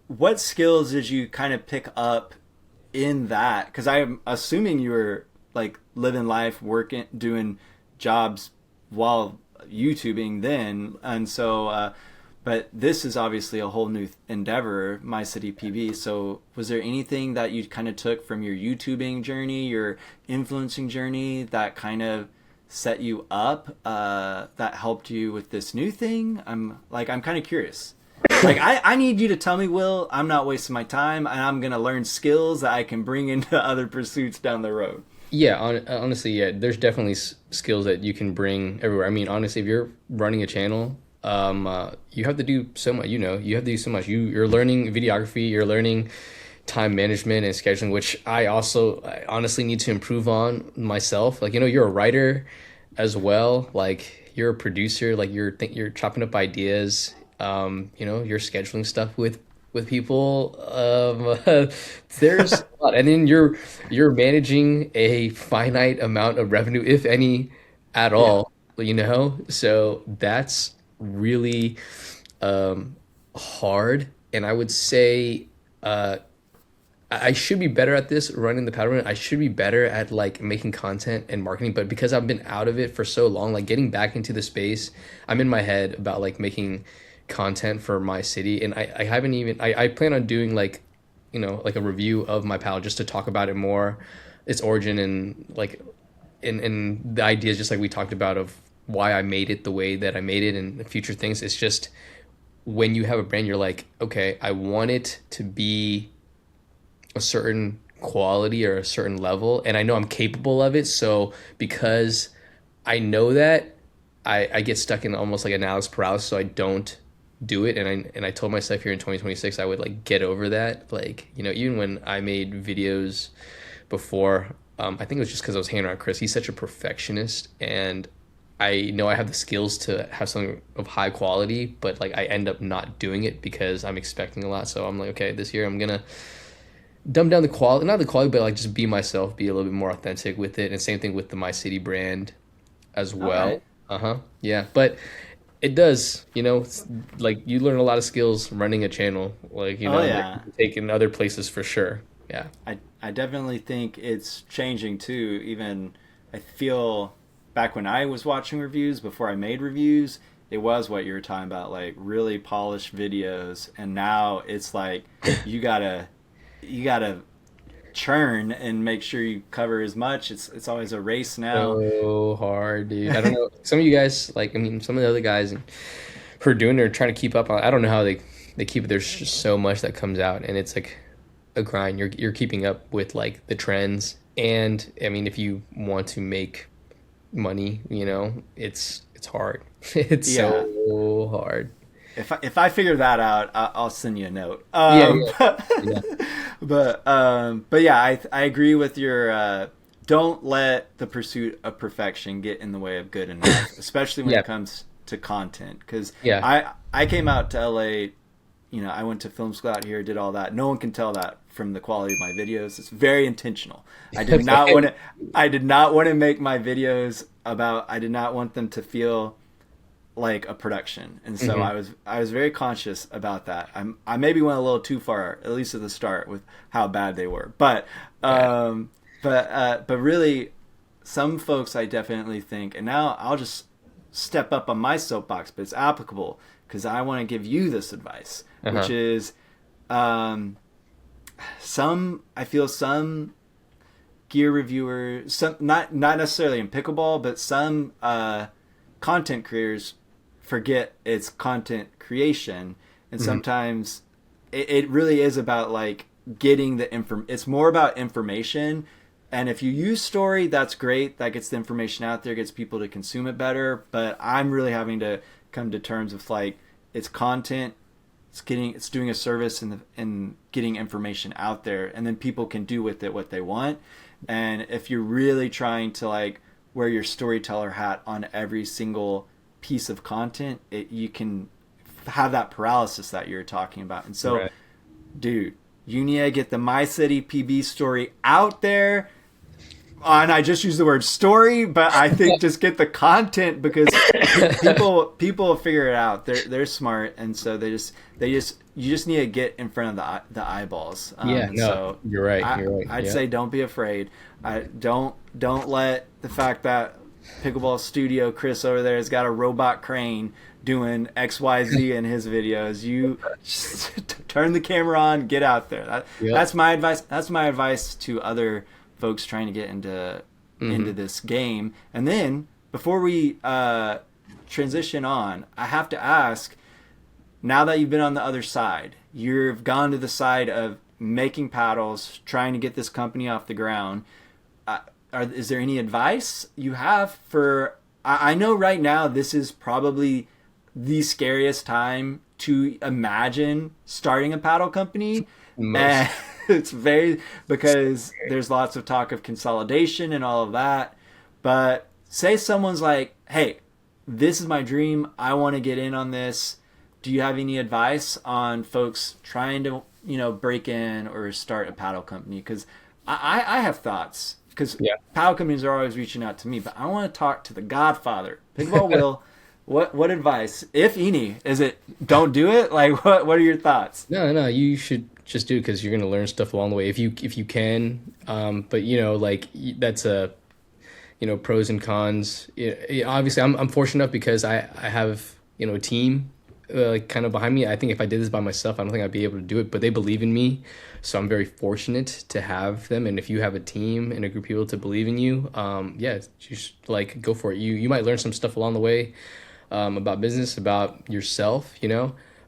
what skills did you kind of pick up in that? Because I'm assuming you were like living life, working, doing jobs while YouTubing then, and so. But this is obviously a whole new endeavor, My City PB. So, was there anything that you kind of took from your YouTubing journey, your influencing journey, that kind of set you up, that helped you with this new thing? I'm kind of curious. Like, I need you to tell me, Will, I'm not wasting my time, and I'm gonna learn skills that I can bring into other pursuits down the road. Yeah, honestly, yeah, there's definitely skills that you can bring everywhere. I mean, honestly, if you're running a channel, you have to do so much. You have to do so much. You're learning videography, you're learning time management and scheduling, which I honestly need to improve on myself. Like, you're a writer as well. Like, you're a producer. Like, you're chopping up ideas. You're scheduling stuff with people. There's a lot, and then you're managing a finite amount of revenue, if any, at Yeah. all. So that's really um, hard, and I would say I should be better at this running the paddle run. I should be better at like making content and marketing, but because I've been out of it for so long, like getting back into the space, I'm in my head about like making content for my city, and I haven't even I plan on doing like like a review of my paddle just to talk about it more, its origin, and like and the ideas just like we talked about of why I made it the way that I made it and the future things. It's just when you have a brand, you're like, okay, I want it to be a certain quality or a certain level, and I know I'm capable of it. So because I know that, I get stuck in almost like analysis paralysis, so I don't do it. And I told myself here in 2026 I would like get over that. Like, even when I made videos before, I think it was just because I was hanging around Chris. He's such a perfectionist, and I know I have the skills to have something of high quality, but like I end up not doing it because I'm expecting a lot. So I'm like, okay, this year I'm gonna dumb down the quality, not the quality, but like just be myself, be a little bit more authentic with it. And same thing with the My City brand as All right. well. Uh-huh. Yeah. But it does, it's like you learn a lot of skills running a channel, like, Oh that yeah. you can take in other places for sure. Yeah. I definitely think it's changing too. Even I feel back when I was watching reviews before I made reviews, it was what you were talking about, like really polished videos, and now it's like you gotta you gotta churn and make sure you cover as much. It's always a race now. So hard, dude. I don't know. Some of you guys, like, I mean, some of the other guys who are doing it are trying to keep up on, I don't know how they keep it. There's just so much that comes out, and it's like a grind. You're keeping up with like the trends. And I mean, if you want to make money, it's hard. It's Yeah. so hard. If I figure that out, I'll send you a note. Yeah, yeah, yeah. But yeah, I agree with your. Don't let the pursuit of perfection get in the way of good enough, especially when Yeah, it comes to content. Because yeah. I came out to LA. I went to film school out here, did all that. No one can tell that from the quality of my videos. It's very intentional. I did not want to. I did not want to make my videos about. I did not want them to feel like a production, and so Hmm. I was very conscious about that. I maybe went a little too far, at least at the start, with how bad they were. Yeah. But really, some folks I definitely think, and now I'll just step up on my soapbox, but it's applicable because I want to give you this advice, which Uh-huh. is um, I feel some gear reviewers, some not necessarily in pickleball, but some content creators forget it's content creation, and Hmm. sometimes it really is about like getting the inform. It's more about information, and if you use story, that's great. That gets the information out there, gets people to consume it better. But I'm really having to come to terms with like it's content. It's doing a service and getting information out there, and then people can do with it what they want. And if you're really trying to like wear your storyteller hat on every single piece of content, you can have that paralysis that you're talking about. And so, Right. dude, you need to get the My City PB story out there. And I just use the word story, but I think just get the content because people figure it out. They're smart, and so they just you just need to get in front of the eyeballs. Yeah, And no, so you're right. I You're right. I'd Yeah. say don't be afraid. I don't let the fact that Pickleball Studio Chris over there has got a robot crane doing XYZ in his videos. You just turn the camera on, get out there. Yep. That's my advice. That's my advice to other folks trying to get into Hmm. this game. And then before we transition on, I have to ask: now that you've been on the other side, you've gone to the side of making paddles, trying to get this company off the ground. Is there any advice you have for? I know right now this is probably the scariest time to imagine starting a paddle company, Most. and it's very because there's lots of talk of consolidation and all of that. But say someone's like, "Hey, this is my dream. I want to get in on this." Do you have any advice on folks trying to break in or start a paddle company? Because I have thoughts because Yeah. paddle companies are always reaching out to me, but I want to talk to the Godfather, Pickleball Will. What advice, if any, is it? Don't do it. Like what are your thoughts? No, no, you should just do it because you're gonna learn stuff along the way if you can. But like that's a pros and cons. Obviously, I'm fortunate enough because I have a team like kind of behind me. I think if I did this by myself, I don't think I'd be able to do it. But they believe in me, so I'm very fortunate to have them. And if you have a team and a group of people to believe in you, yeah, just like go for it. You might learn some stuff along the way about business, about yourself.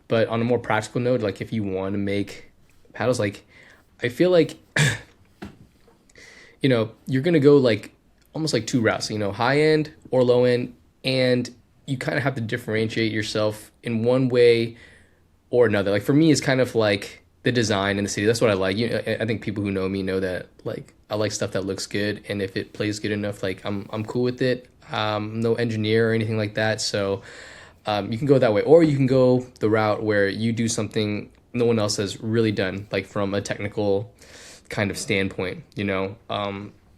But on a more practical note, like if you want to make paddles, like I feel like you're gonna go like almost like two routes, high end or low end, and you kind of have to differentiate yourself in one way or another. Like for me, it's kind of like the design and the city. That's what I like. I think people who know me know that like I like stuff that looks good, and if it plays good enough, like I'm cool with it. No engineer or anything like that, so you can go that way, or you can go the route where you do something no one else has really done, like from a technical kind of standpoint.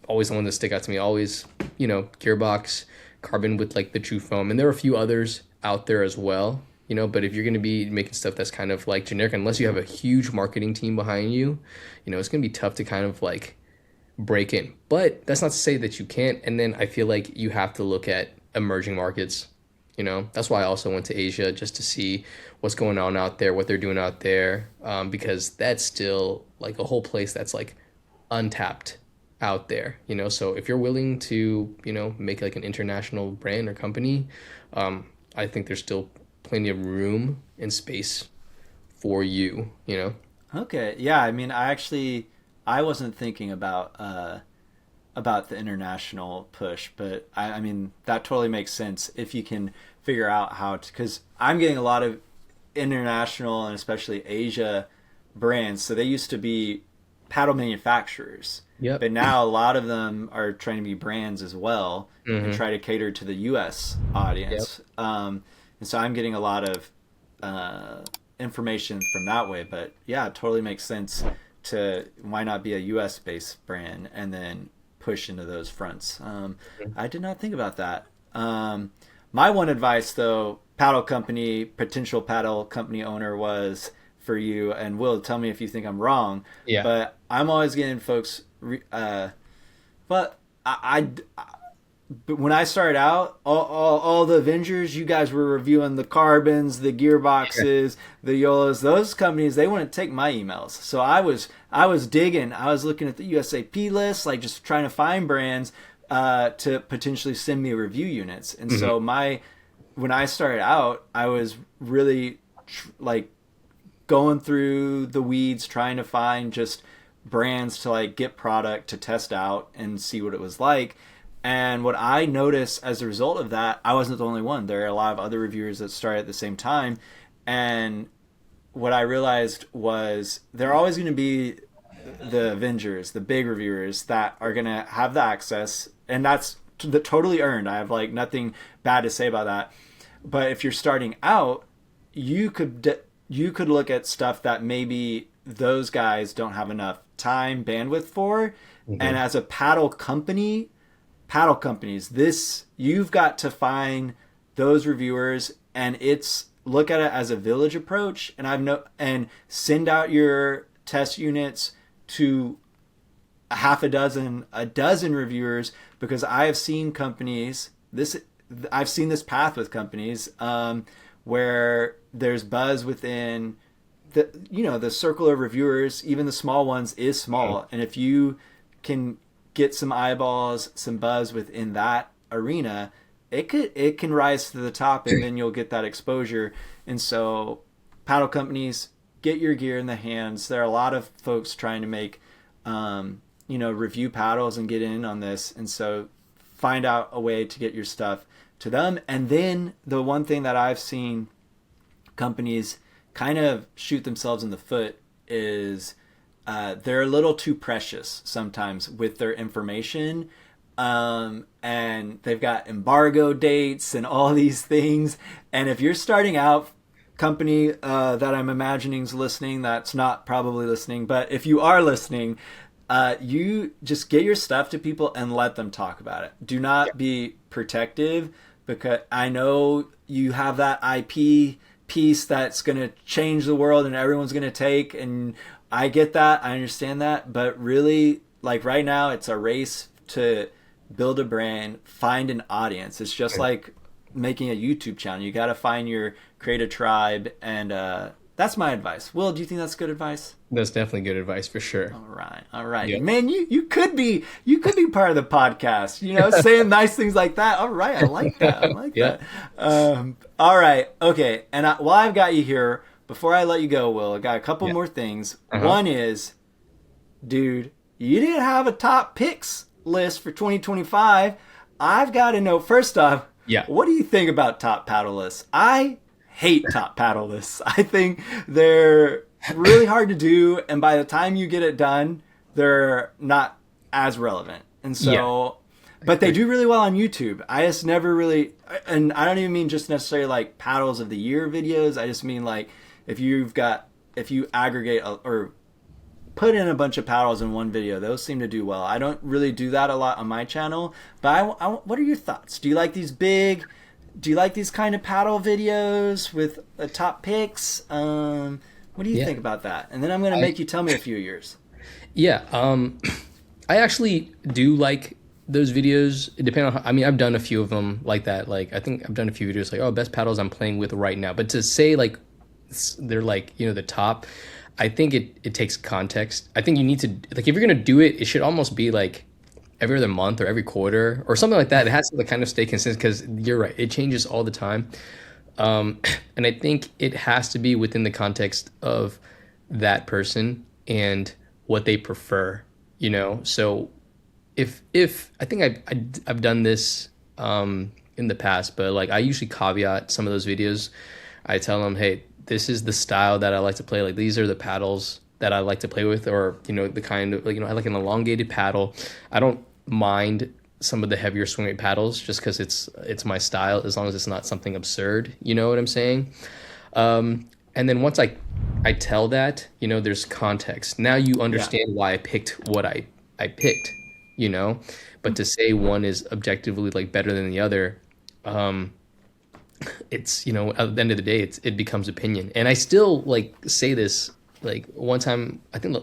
Always the one that stick out to me. Always, gearbox, carbon with like the true foam, and there are a few others out there as well. But if you're going to be making stuff that's kind of like generic, unless you have a huge marketing team behind you, it's going to be tough to kind of like break in. But that's not to say that you can't. And then I feel like you have to look at emerging markets. That's why I also went to Asia, just to see what's going on out there, what they're doing out there, because that's still like a whole place that's like untapped out there. So if you're willing to, make like an international brand or company, I think there's still plenty of room and space for you. Okay, yeah. I mean, I wasn't thinking about the international push, but I mean that totally makes sense if you can figure out how to. Because I'm getting a lot of international and especially Asia brands. So they used to be paddle manufacturers, Yep. but now a lot of them are trying to be brands as well and Mm-hmm. try to cater to the U.S. Yep. audience. And so I'm getting a lot of information from that way. But yeah, it totally makes sense to why not be a U.S. based brand and then push into those fronts. I did not think about that. My one advice, though, potential paddle company owner, was for you, and Will, tell me if you think I'm wrong, Yeah. but I'm always getting folks. But but when I started out, all the Avengers, you guys were reviewing the carbons, the gearboxes, the Yolas. Those companies, they wouldn't take my emails. So I was digging. I was looking at the USAP list, like just trying to find brands to potentially send me review units. And so when I started out, I was really like going through the weeds, trying to find just brands to like get product to test out and see what it was like. And what I noticed as a result of that, I wasn't the only one. There are a lot of other reviewers that started at the same time. And what I realized was there are always going to be the Avengers, the big reviewers that are going to have the access. And that's totally earned. I have like nothing bad to say about that. But if you're starting out, you could look at stuff that maybe those guys don't have enough time, bandwidth for. And as a paddle companies, this you've got to find those reviewers, and it's look at it as a village approach, and send out your test units to a dozen reviewers, because I have seen companies I've seen this path with companies where there's buzz within the circle of reviewers, even the small ones is small, and if you can get some eyeballs, some buzz within that arena, it can rise to the top, and then you'll get that exposure. And so paddle companies, get your gear in the hands. There are a lot of folks trying to make review paddles and get in on this, and so find out a way to get your stuff to them. And then the one thing that I've seen companies kind of shoot themselves in the foot is they're a little too precious sometimes with their information, and they've got embargo dates and all these things. And if you're starting out, company that I'm imagining is listening, that's not probably listening, but if you are listening, you just get your stuff to people and let them talk about it. Do not be protective, because I know you have that IP piece that's going to change the world and everyone's going to take, and I get that, I understand that, but really, like right now, it's a race to build a brand, find an audience. It's just like making a YouTube channel. You got to create a tribe, and that's my advice. Will, do you think that's good advice? That's definitely good advice for sure. All right, Yep. man. You could be part of the podcast. Saying nice things like that. All right, I like that. I like Yeah. that. All right, okay. And while I've got you here, before I let you go, Will, I got a couple Yeah. more things. Uh-huh. One is, dude, you didn't have a top picks list for 2025. I've got to know, first off, Yeah. what do you think about top paddle lists? I hate top paddle lists. I think they're really hard to do, and by the time you get it done, they're not as relevant. And Yeah. so, but they do really well on YouTube. I just never really, and I don't even mean just necessarily like paddles of the year videos. I just mean like if you aggregate or put in a bunch of paddles in one video, those seem to do well. I don't really do that a lot on my channel, but what are your thoughts? Do you like these big? Do you like these kind of paddle videos with top picks? What do you Yeah. think about that? And then I'm gonna I make you tell me a few of yours. Yeah. I actually do like those videos. It depends on I mean, I've done a few of them like that. Like I think I've done a few videos like, oh, best paddles I'm playing with right now. But to say like they're like, the top, I think it takes context. I think you need to like if you're gonna do it, it should almost be like every other month or every quarter or something like that. It has to like kind of stay consistent because you're right, it changes all the time. Um, and I think it has to be within the context of that person and what they prefer, So if I think I've done this in the past, but like I usually caveat some of those videos. I tell them, hey, this is the style that I like to play. Like these are the paddles that I like to play with, or the kind of like I like an elongated paddle. I don't mind some of the heavier swing weight paddles just because it's my style as long as it's not something absurd. You know what I'm saying? And then once I tell that, there's context. Now you Yeah. understand why I picked what I picked, you know? But to say one is objectively like better than the other, um, it's, at the end of the day, it becomes opinion. And I still like say this like one time, I think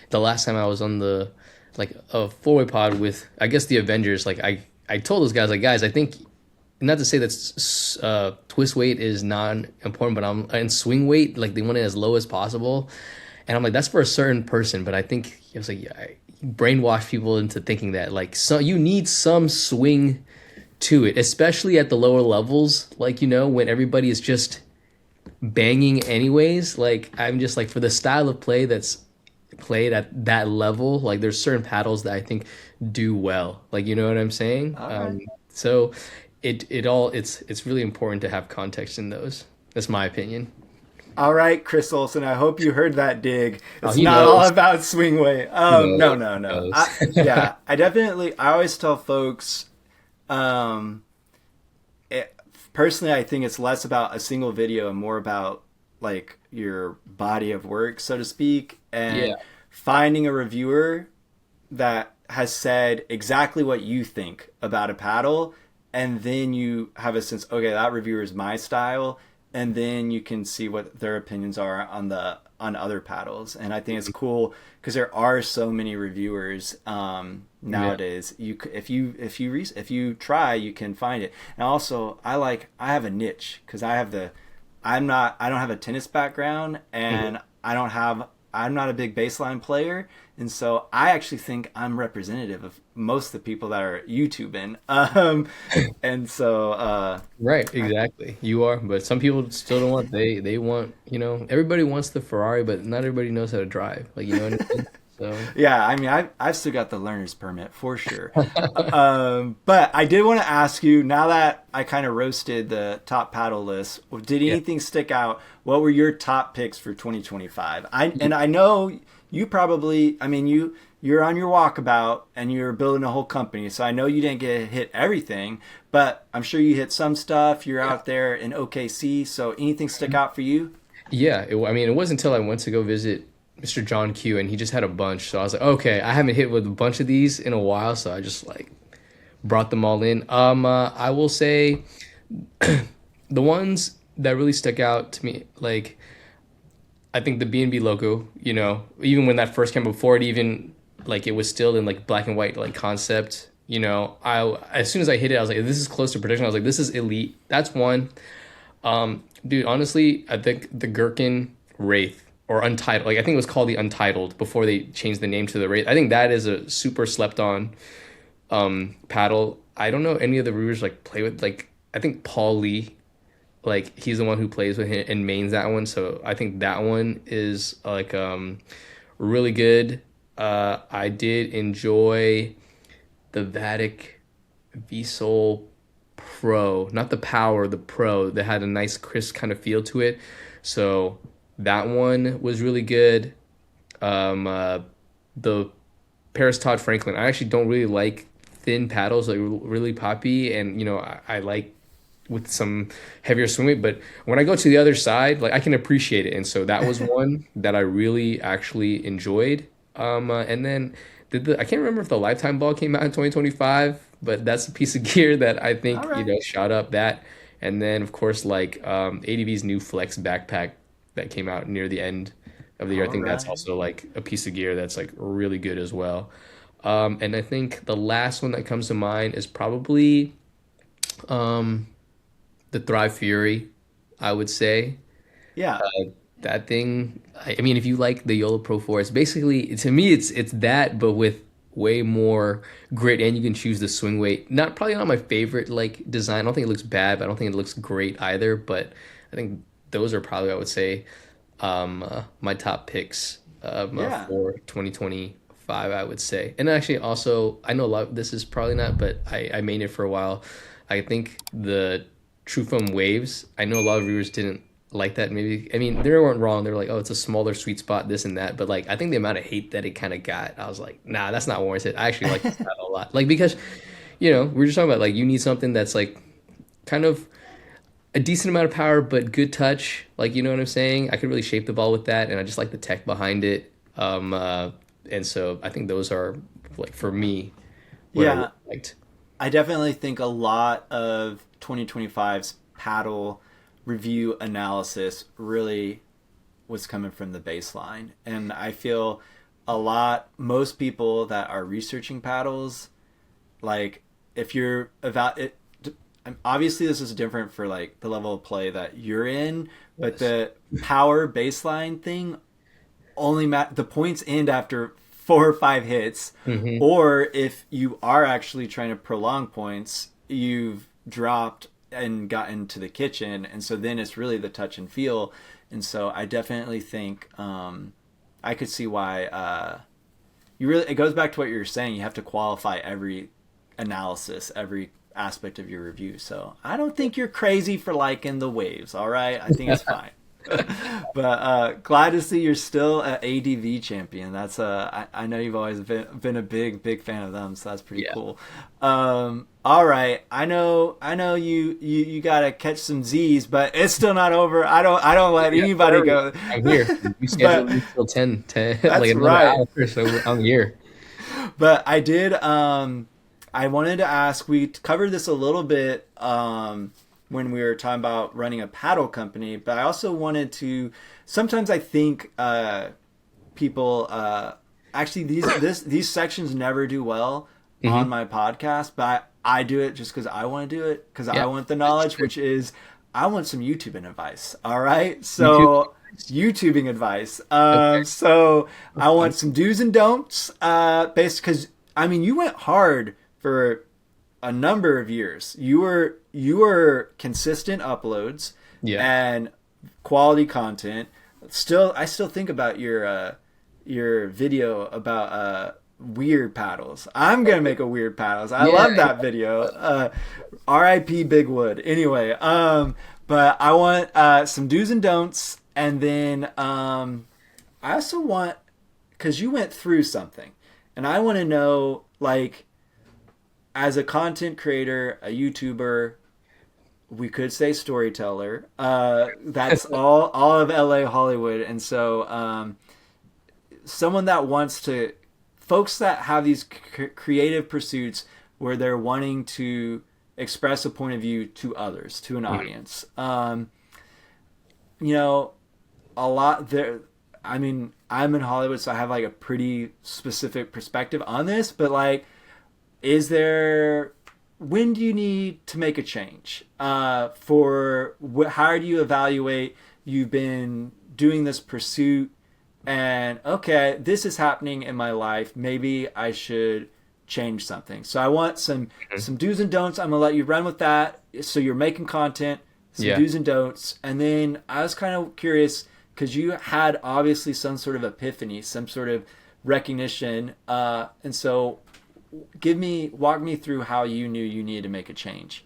the last time I was on the like a four-way pod with I guess the Avengers, like I told those guys like guys, I think not to say that twist weight is non important, but I'm and swing weight like they want it as low as possible, and I'm like that's for a certain person, but I think it was like yeah, I brainwash people into thinking that like so you need some swing to it, especially at the lower levels, like when everybody is just banging anyways. Like I'm just like for the style of play that's played at that level, like there's certain paddles that I think do well. Like you know what I'm saying? All right. So it's really important to have context in those. That's my opinion. All right, Chris Olson. I hope you heard that dig. Oh, It's he not all knows. about swing weight. He No, knows. no, He no. knows. Yeah, I definitely. I always tell folks. Um, it, Personally, I think it's less about a single video and more about like your body of work, so to speak, and Yeah, finding a reviewer that has said exactly what you think about a paddle, and then you have a sense, okay, that reviewer is my style, and then you can see what their opinions are on other paddles. And I think it's cool because there are so many reviewers yeah, nowadays. If you try, you can find it. And also, I have a niche because I don't have a tennis background, mhm, and I'm not a big baseline player, and so I actually think I'm representative of most of the people that are YouTubing. And so right, I, exactly. You are, but some people still don't want. They want. Everybody wants the Ferrari, but not everybody knows how to drive. Like you know what I mean? So yeah, I mean, I've still got the learner's permit for sure. But I did want to ask you, now that I kind of roasted the top paddle list, did yeah. anything stick out? What were your top picks for 2025? I know you probably, I mean, you're on your walkabout and you're building a whole company, so I know you didn't get hit everything, but I'm sure you hit some stuff. You're Yeah. out there in OKC, so anything stick out for you? Yeah, I mean, it wasn't until I went to go visit Mr. John Q and he just had a bunch. So I was like, okay, I haven't hit with a bunch of these in a while, so I just like brought them all in. I will say the ones that really stuck out to me, like I think the B&B logo, even when that first came before it even like it was still in like black and white like concept, I as soon as I hit it, I was like, this is close to production. I was like, this is elite. That's one. Dude, honestly, I think the Gherkin Wraith or Untitled, like I think it was called the Untitled before they changed the name to the Wraith. I think that is a super slept on paddle. I don't know any of the reviewers like play with like I think Paul Lee like he's the one who plays with him and mains that one. So I think that one is like really good. I did enjoy the Vatic VSOL Pro, not the Power, the Pro that had a nice crisp kind of feel to it. So that one was really good. The Paris Todd Franklin, I actually don't really like thin paddles, like really poppy, and I like with some heavier swim weight. But when I go to the other side, like I can appreciate it, and so that was one that I really actually enjoyed. And then I can't remember if the Lifetime ball came out in 2025, but that's a piece of gear that I All think right. shot up that. And then of course like ADV's new Flex backpack that came out near the end of the year. I All think that's right. also like a piece of gear that's like really good as well. And I think the last one that comes to mind is probably um, the Thrive Fury, I would say. Yeah. That thing, I mean, if you like the YOLO Pro 4, it's basically, to me, it's that, but with way more grit, and you can choose the swing weight. Probably not my favorite like design. I don't think it looks bad, but I don't think it looks great either. But I think those are probably, I would say, my top picks Yeah. for 2025, I would say. And actually, also, I know a lot. This is probably not, but I made it for a while. I think the True Foam Waves. I know a lot of viewers didn't like that. Maybe I mean they weren't wrong. They were like, oh, it's a smaller sweet spot, this and that. But like, I think the amount of hate that it kind of got, I was like, nah, that's not warranted. I actually like this paddle a lot. Like because we're just talking about like you need something that's like kind of a decent amount of power, but good touch. Like, you know what I'm saying? I could really shape the ball with that, and I just like the tech behind it. And so I think those are like for me what I really Yeah. liked. I definitely think a lot of 2025's paddle review analysis really was coming from the baseline. And I feel most people that are researching paddles, like if you're about it, obviously this is different for like the level of play that you're in, but Yes. the power baseline thing the points end after 4 or 5 hits, Hmm. or if you are actually trying to prolong points, you've dropped and gotten to the kitchen, and so then it's really the touch and feel. And so I definitely think I could see why you really it goes back to what you were saying. You have to qualify every analysis, every aspect of your review. So I don't think you're crazy for liking the waves. All right, I think it's fine. But glad to see you're still an ADV champion. That's I know you've always been a big fan of them, so that's pretty Yeah. cool. All right, I know you gotta catch some Z's, but it's still not over. I don't let Yeah, anybody sure. go. I'm here. You But scheduled me till 10, like that's another right. hour, so I'm here. But I wanted to ask, we covered this a little bit when we were talking about running a paddle company, but I also wanted to, sometimes I think people, actually these sections never do well on Hmm. my podcast, but I do it just because I want to do it, because I Yeah, want the that's knowledge, true. which is I want some YouTubing advice. All right. YouTube. So YouTubing advice. Okay. So That's I fun. want some do's and don'ts, based because I mean you went hard for a number of years. You were consistent uploads Yeah. and quality content. Still, I still think about your video about weird paddles. I'm gonna make a weird paddles. I Yeah. love that video. R.I.P. Bigwood. Anyway, but I want some do's and don'ts, and then I also want, because you went through something, and I want to know, like, as a content creator, a YouTuber, we could say storyteller. That's all of LA Hollywood, and so someone that wants to, folks that have these creative pursuits where they're wanting to express a point of view to others, to an Mhm. audience. You know, a lot there. I mean, I'm in Hollywood, so I have like a pretty specific perspective on this, but like, is there, when do you need to make a change how do you evaluate, you've been doing this pursuit, and okay, this is happening in my life, maybe I should change something. So I want some do's and don'ts. I'm gonna let you run with that. So you're making content, some Yeah. do's and don'ts. And then I was kind of curious because you had obviously some sort of epiphany, some sort of recognition. And so walk me through how you knew you needed to make a change.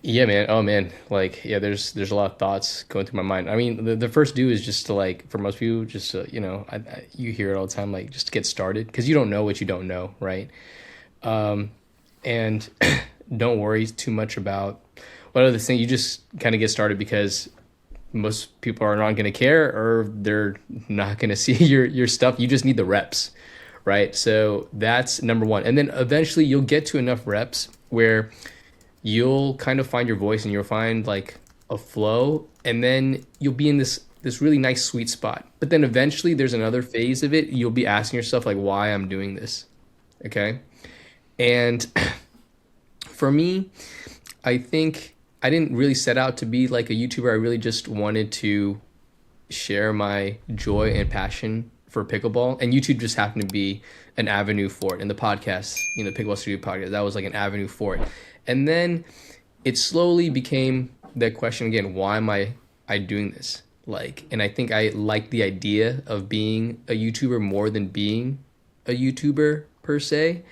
Yeah, man. Oh man. Like, yeah, there's a lot of thoughts going through my mind. I mean, the first do is just to like for most people, just to, you hear it all the time, like just to get started because you don't know what you don't know, right? And don't worry too much about what other thing. You just kind of get started because most people are not going to care or they're not going to see your stuff. You just need the reps, right? So that's number one. And then eventually you'll get to enough reps where you'll kind of find your voice and you'll find like a flow and then you'll be in this really nice sweet spot. But then eventually there's another phase of it. You'll be asking yourself like why I'm doing this. Okay? And for me, I think I didn't really set out to be like a YouTuber. I really just wanted to share my joy and passion for pickleball. And YouTube just happened to be an avenue for it. And the podcast, Pickleball Studio podcast, that was like an avenue for it. And then it slowly became that question again, why am I doing this? Like, and I think I like the idea of being a YouTuber more than being a YouTuber per se.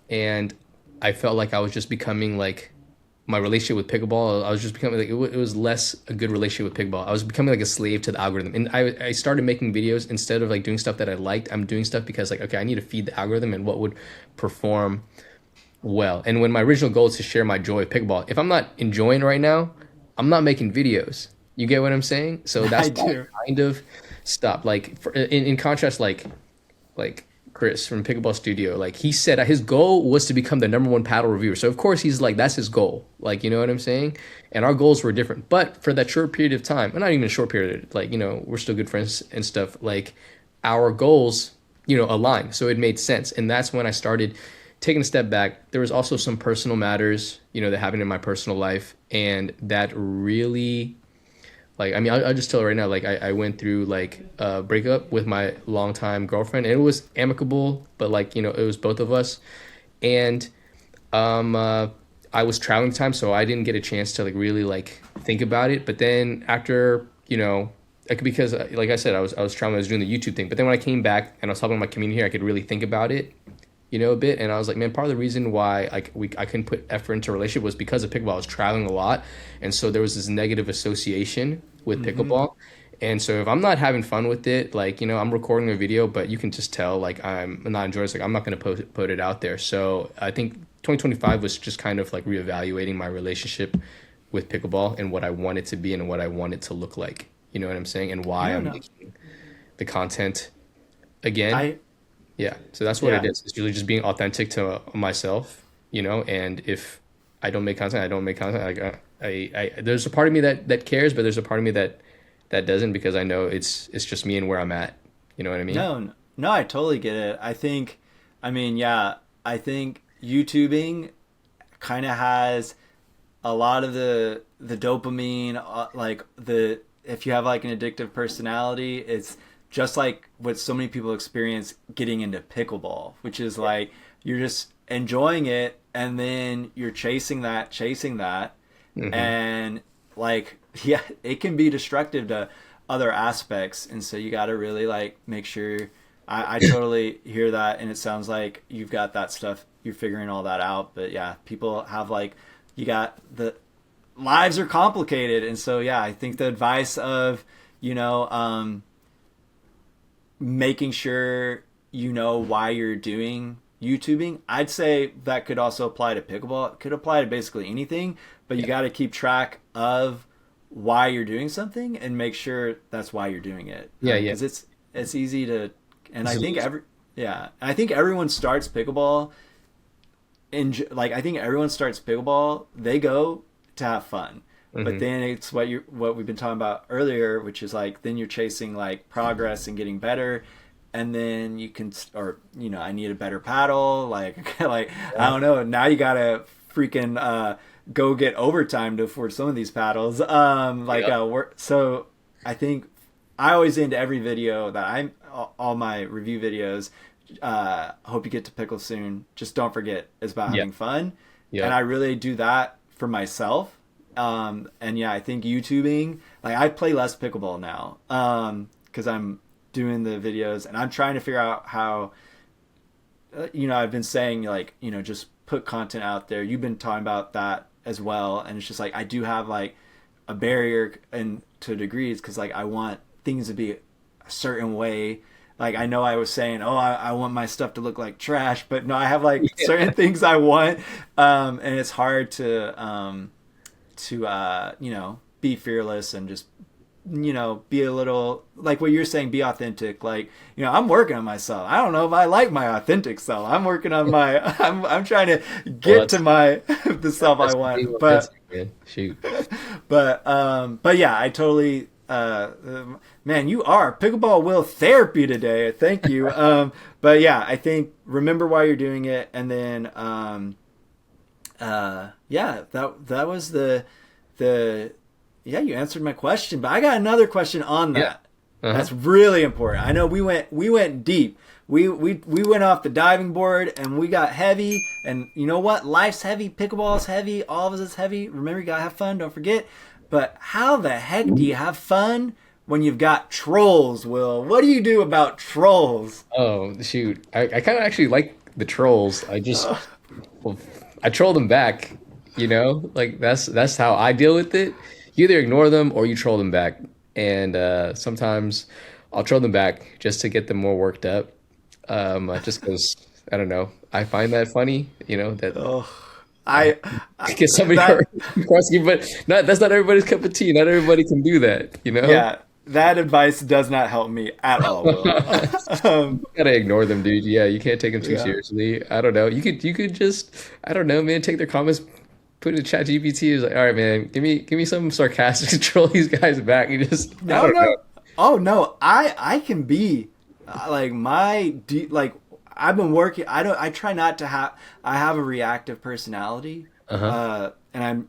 And I felt like I was just becoming like my relationship with pickleball. I was just becoming like it was less a good relationship with pickleball. I was becoming like a slave to the algorithm, and I started making videos instead of like doing stuff that I liked. I'm doing stuff because like okay, I need to feed the algorithm and what would perform well. And when my original goal is to share my joy of pickleball, if I'm not enjoying it right now, I'm not making videos. You get what I'm saying? So I that's why do. I kind of stopped. Like in contrast, like Chris from Pickleball Studio, like he said his goal was to become the number one paddle reviewer. So of course he's like that's his goal. Like you know what I'm saying? And our goals were different. But for that short period of time, and not even a short period, like we're still good friends and stuff. Like our goals, aligned. So it made sense. And that's when I started taking a step back. There was also some personal matters, that happened in my personal life, and that really like, I mean, I'll just tell you right now, like, I went through like a breakup with my longtime girlfriend. And it was amicable, but like, it was both of us. And um, uh, I was traveling at the time, so I didn't get a chance to like really like think about it. But then after, like, because like I said, I was traveling, I was doing the YouTube thing. But then when I came back and I was helping my community here, I could really think about it, a bit. And I was like, man, part of the reason why I couldn't put effort into a relationship was because of pickleball. I was traveling a lot, and so there was this negative association with Mm-hmm. pickleball. And so if I'm not having fun with it, like I'm recording a video, but you can just tell like I'm not enjoying it. It's like I'm not going to put it out there. So I think 2025 was just kind of like reevaluating my relationship with pickleball and what I want it to be and what I want it to look like. You know what I'm saying? And why No, I'm no. making the content again. I Yeah, so that's what it yeah. is. It's really just being authentic to myself, and if I don't make content, I don't make content. Like there's a part of me that cares, but there's a part of me that doesn't because I know it's just me and where I'm at. You know what I mean? No, I totally get it. I mean, yeah, I think YouTubing kind of has a lot of the dopamine, like the if you have like an addictive personality, it's just like what so many people experience getting into pickleball, which is like you're just enjoying it, and then you're chasing that, Hmm. and like yeah, it can be destructive to other aspects, and so you got to really like make sure. I totally hear that, and it sounds like you've got that stuff. You're figuring all that out, but yeah, people have like you got the lives are complicated, and so yeah, I think the advice of you know making sure you know why you're doing YouTubing. I'd say that could also apply to pickleball. It could apply to basically anything, but you Yeah, got to keep track of why you're doing something and make sure that's why you're doing it. yeah, yeah. Because it's easy to, and I think Disillusion. I think everyone starts pickleball like I think everyone starts pickleball. They go to have fun, but Hmm. then it's what we've been talking about earlier, which is like then you're chasing like progress and getting better, and then you can or I need a better paddle. Like like I Yeah, don't know. Now you gotta freaking go get overtime to afford some of these paddles. Like yeah, work. So I think I always end every video that I'm all my review videos. Hope you get to pickle soon. Just don't forget it's about yeah, having fun, and yeah. I really do that for myself. And yeah, I think YouTubing, like I play less pickleball now, because I'm doing the videos and I'm trying to figure out how, I've been saying like, just put content out there. You've been talking about that as well. And it's just like, I do have like a barrier and to degrees because like I want things to be a certain way. Like I know I was saying, oh, I want my stuff to look like trash, but no, I have like certain things I want, and it's hard to be fearless and just be a little like what you're saying, be authentic. Like, I'm working on myself. I don't know if I like my authentic self. I'm working on my I'm trying to Well, get to my the self I that's being want. But authentic, man. Shoot. but yeah, I totally man, you are pickleball will therapy today. Thank you. But yeah, I think remember why you're doing it, and then yeah, that was the yeah, you answered my question, but I got another question on Yeah. that. Uh-huh. That's really important. I know we went deep. We went off the diving board and we got heavy. And you know what? Life's heavy. Pickleball is heavy. All of us is heavy. Remember, you gotta have fun. Don't forget. But how the heck do you have fun when you've got trolls, Will? What do you do about trolls? Oh, shoot. I kind of actually like the trolls. Well, I troll them back, Like that's how I deal with it. You either ignore them or you troll them back. And sometimes I'll troll them back just to get them more worked up. Just because I don't know. I find that funny, that Oh, I, I get somebody that hurt across you, but that's not everybody's cup of tea. Not everybody can do that. yeah, that advice does not help me at all, Will. um, Gotta ignore them, dude. Yeah, you can't take them too yeah. seriously. I don't know. You could just, I don't know, man, take their comments, put it in chat GPT. It's like, all right, man, give me some sarcastic to troll these guys back. You just, I No, don't know. no. Oh no, I can be like like I've been working. I try not to have. I have a reactive personality, Uh-huh. and I'm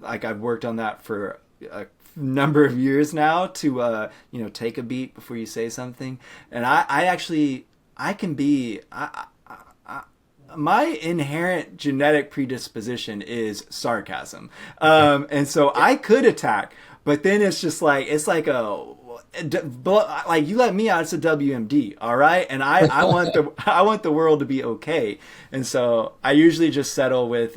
like I've worked on that for a number of years now to take a beat before you say something. And I actually I can be my inherent genetic predisposition is sarcasm, Okay. and so I could attack, but then it's just like it's like a like you let me out, it's a WMD, all right, and I want the I want the world to be okay, and so I usually just settle with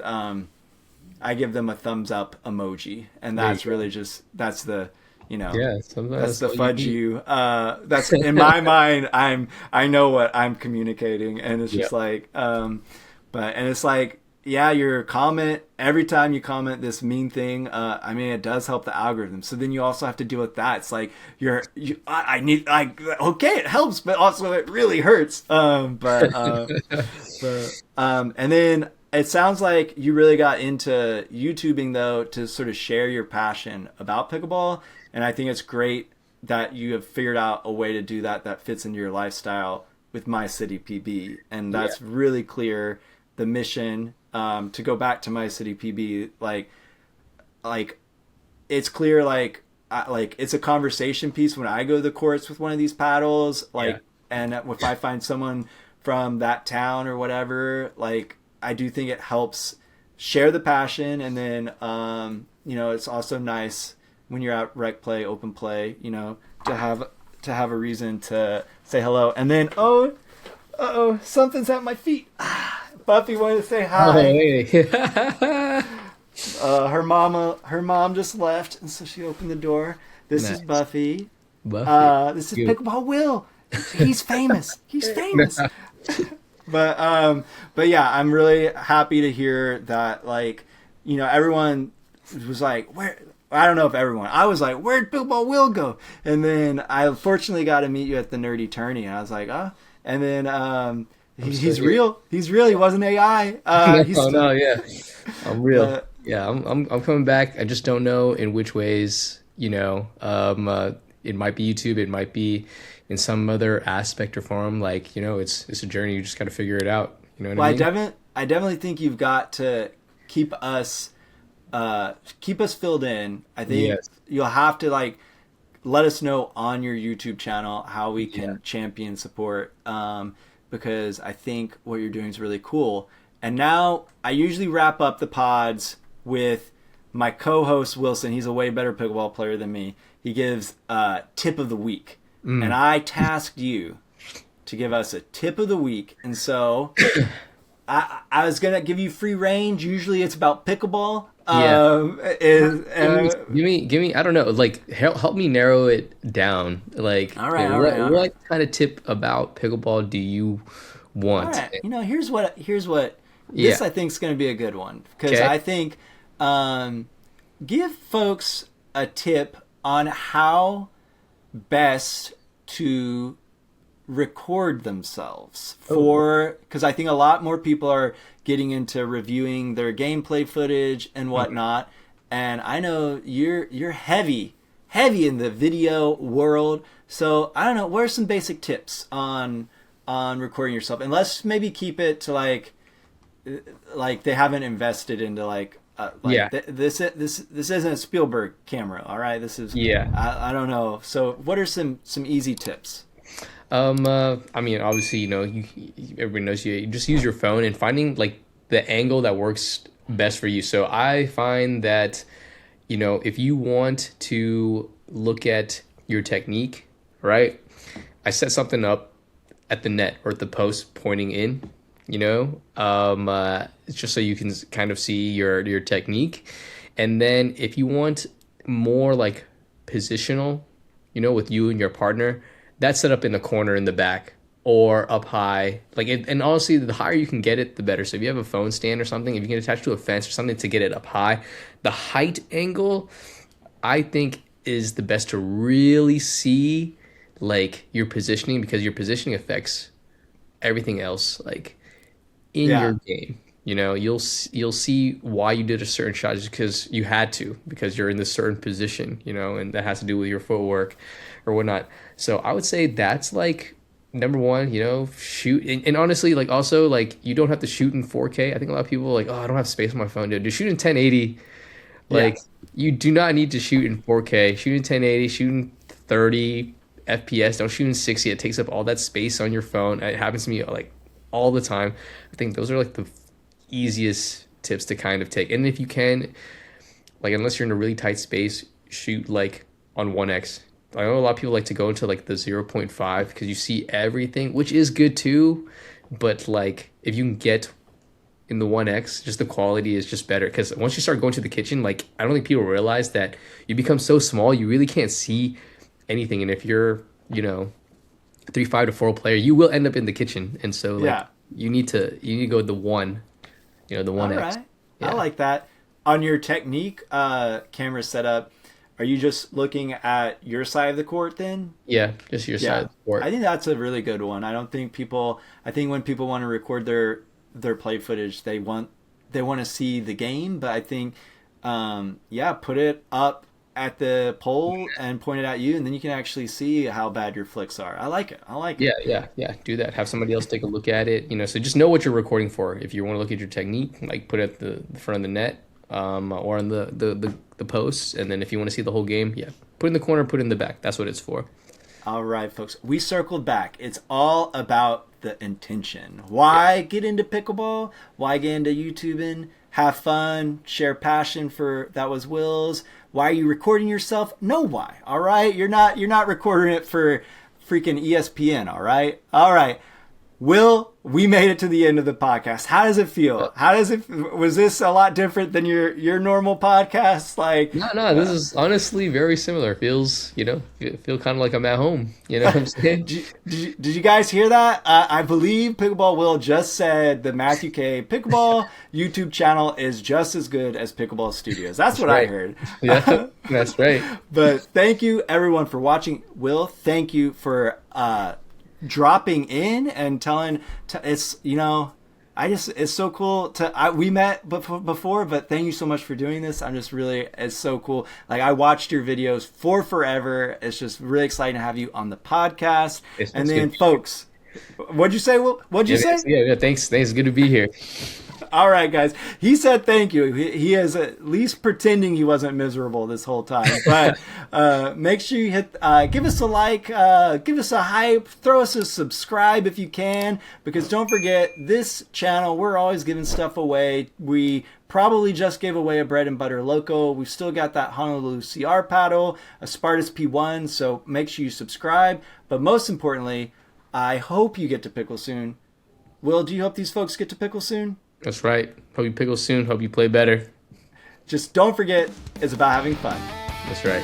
I give them a thumbs up emoji, and There you that's go. really just that's the you know Yeah, sometimes that's that's the all you fudge need. you. That's in my mind. I know what I'm communicating, and it's Yeah. just like, and it's like, yeah, your comment every time you comment this mean thing. I mean, it does help the algorithm. So then you also have to deal with that. It's like I need like okay, it helps, but also it really hurts. And then it sounds like you really got into YouTubing though to sort of share your passion about pickleball, and I think it's great that you have figured out a way to do that that fits into your lifestyle with MyCityPB, and Yeah. that's really clear. The mission, to go back to MyCityPB, like it's clear like it's a conversation piece when I go to the courts with one of these paddles, Yeah. like, and if I find someone from that town or whatever, like I do think it helps share the passion, and then it's also nice when you're at rec play, open play, to have a reason to say hello, and then something's at my feet. Buffy wanted to say Oh, hi. hey. Her mom just left, and so she opened the door. This is Nice. Buffy. Buffy. This is Cute. Pickleball Will. He's famous. He's famous. But yeah, I'm really happy to hear that. Like, everyone was like, where? I don't know if everyone. I was like, where'd Pickleball Will go? And then I fortunately got to meet you at the Nerdy Tourney, and I was like, oh. And then I'm still he's here. real. He's real. He wasn't AI. He's No, still. no, yeah. I'm real. But Yeah, I'm coming back. I just don't know in which ways, it might be YouTube, it might be in some other aspect or form. Like, it's a journey. You just got to figure it out. You know what I Well, mean? I definitely think you've got to keep us keep us filled in. I think Yes. you'll have to like let us know on your YouTube channel how we Yeah. can champion support, because I think what you're doing is really cool. And now I usually wrap up the pods with my co-host Wilson, he's a way better pickleball player than me. He gives tip of the week, and I tasked you to give us a tip of the week, and so I was gonna give you free range. Usually it's about pickleball. Yeah. Give me. I don't know. Like, help me narrow it down. Like, All right, all right, all right. what kind of tip about pickleball do you All want? right. Here's what Yeah. this I think is going to be a good one because Okay. I think give folks a tip on how best to record themselves for because I think a lot more people are getting into reviewing their gameplay footage and whatnot. And I know you're heavy in the video world. So I don't know, what are some basic tips on recording yourself? And let's maybe keep it to like they haven't invested into Yeah. this isn't a Spielberg camera, all right? This is Yeah. I don't know. So what are some easy tips? I mean, obviously, everybody knows you just use your phone and finding like the angle that works best for you. So I find that, if you want to look at your technique, right? I set something up at the net or at the post pointing in, it's just so you can kind of see your technique. And then if you want more like positional, with you and your partner, that's set up in the corner in the back or up high. And honestly, the higher you can get it, the better. So if you have a phone stand or something, if you can attach to a fence or something to get it up high, the height angle, I think, is the best to really see like your positioning, because your positioning affects everything else like in Yeah. your game. You'll see why you did a certain shot just because you had to, because you're in this certain position, and that has to do with your footwork or whatnot. So I would say that's like number one, shoot. And honestly, like also like you don't have to shoot in 4K. I think a lot of people are like, oh, I don't have space on my phone, dude. Just shoot in 1080. Yeah. Like you do not need to shoot in 4K. Shoot in 1080, shoot in 30 FPS. Don't shoot in 60. It takes up all that space on your phone. It happens to me like all the time. I think those are like the easiest tips to kind of take. And if you can, like, unless you're in a really tight space, shoot like on 1x. I know a lot of people like to go into like the 0.5 because you see everything, which is good too. But like if you can get in the 1x, just the quality is just better. Because once you start going to the kitchen, like I don't think people realize that you become so small, you really can't see anything. And if you're, 3.5 to 4 player, you will end up in the kitchen. And so like Yeah. you need to go with the one, the All 1x. right. Yeah. I like that. On your technique camera setup, are you just looking at your side of the court then? Yeah, just your side of the court. I think that's a really good one. I think when people want to record their play footage, they want to see the game, but I think put it up at the pole and point it at you, and then you can actually see how bad your flicks are. I like it. Yeah. Do that. Have somebody else take a look at it. So just know what you're recording for. If you want to look at your technique, like put it at the front of the net, or on the posts, and then if you want to see the whole game, put it in the corner, put it in the back. That's what it's for. All right, folks. We circled back. It's all about the intention. Why get into pickleball? Why get into YouTubing? Have fun, share passion for that was Will's. Why are you recording yourself? Know why. All right? You're not recording it for freaking ESPN, all right? All right. Will, we made it to the end of the podcast. How does it feel? Was this a lot different than your normal podcast? Like, No, this is honestly very similar. Feels, feel kind of like I'm at home. You know what I'm saying? did you guys hear that? I believe Pickleball Will just said the Matthew K. Pickleball YouTube channel is just as good as Pickleball Studios. That's what I right. heard. Yeah, that's right. But thank you everyone for watching. Will, thank you for dropping in and telling. It's it's so cool we met before, but thank you so much for doing this. It's so cool. Like I watched your videos for forever. It's just really exciting to have you on the podcast. And then folks, what'd you say? Will? What'd you say? Yeah. Thanks. It's good to be here. All right, guys. He said thank you. He is at least pretending he wasn't miserable this whole time. But make sure you give us a like, give us a hype, throw us a subscribe if you can, because don't forget, this channel, we're always giving stuff away. We probably just gave away a bread and butter loco. We've still got that Honolulu CR paddle, a Spartus P1, so make sure you subscribe. But most importantly, I hope you get to pickle soon. Will, do you hope these folks get to pickle soon? That's right. Hope you pickle soon. Hope you play better. Just don't forget, it's about having fun. That's right.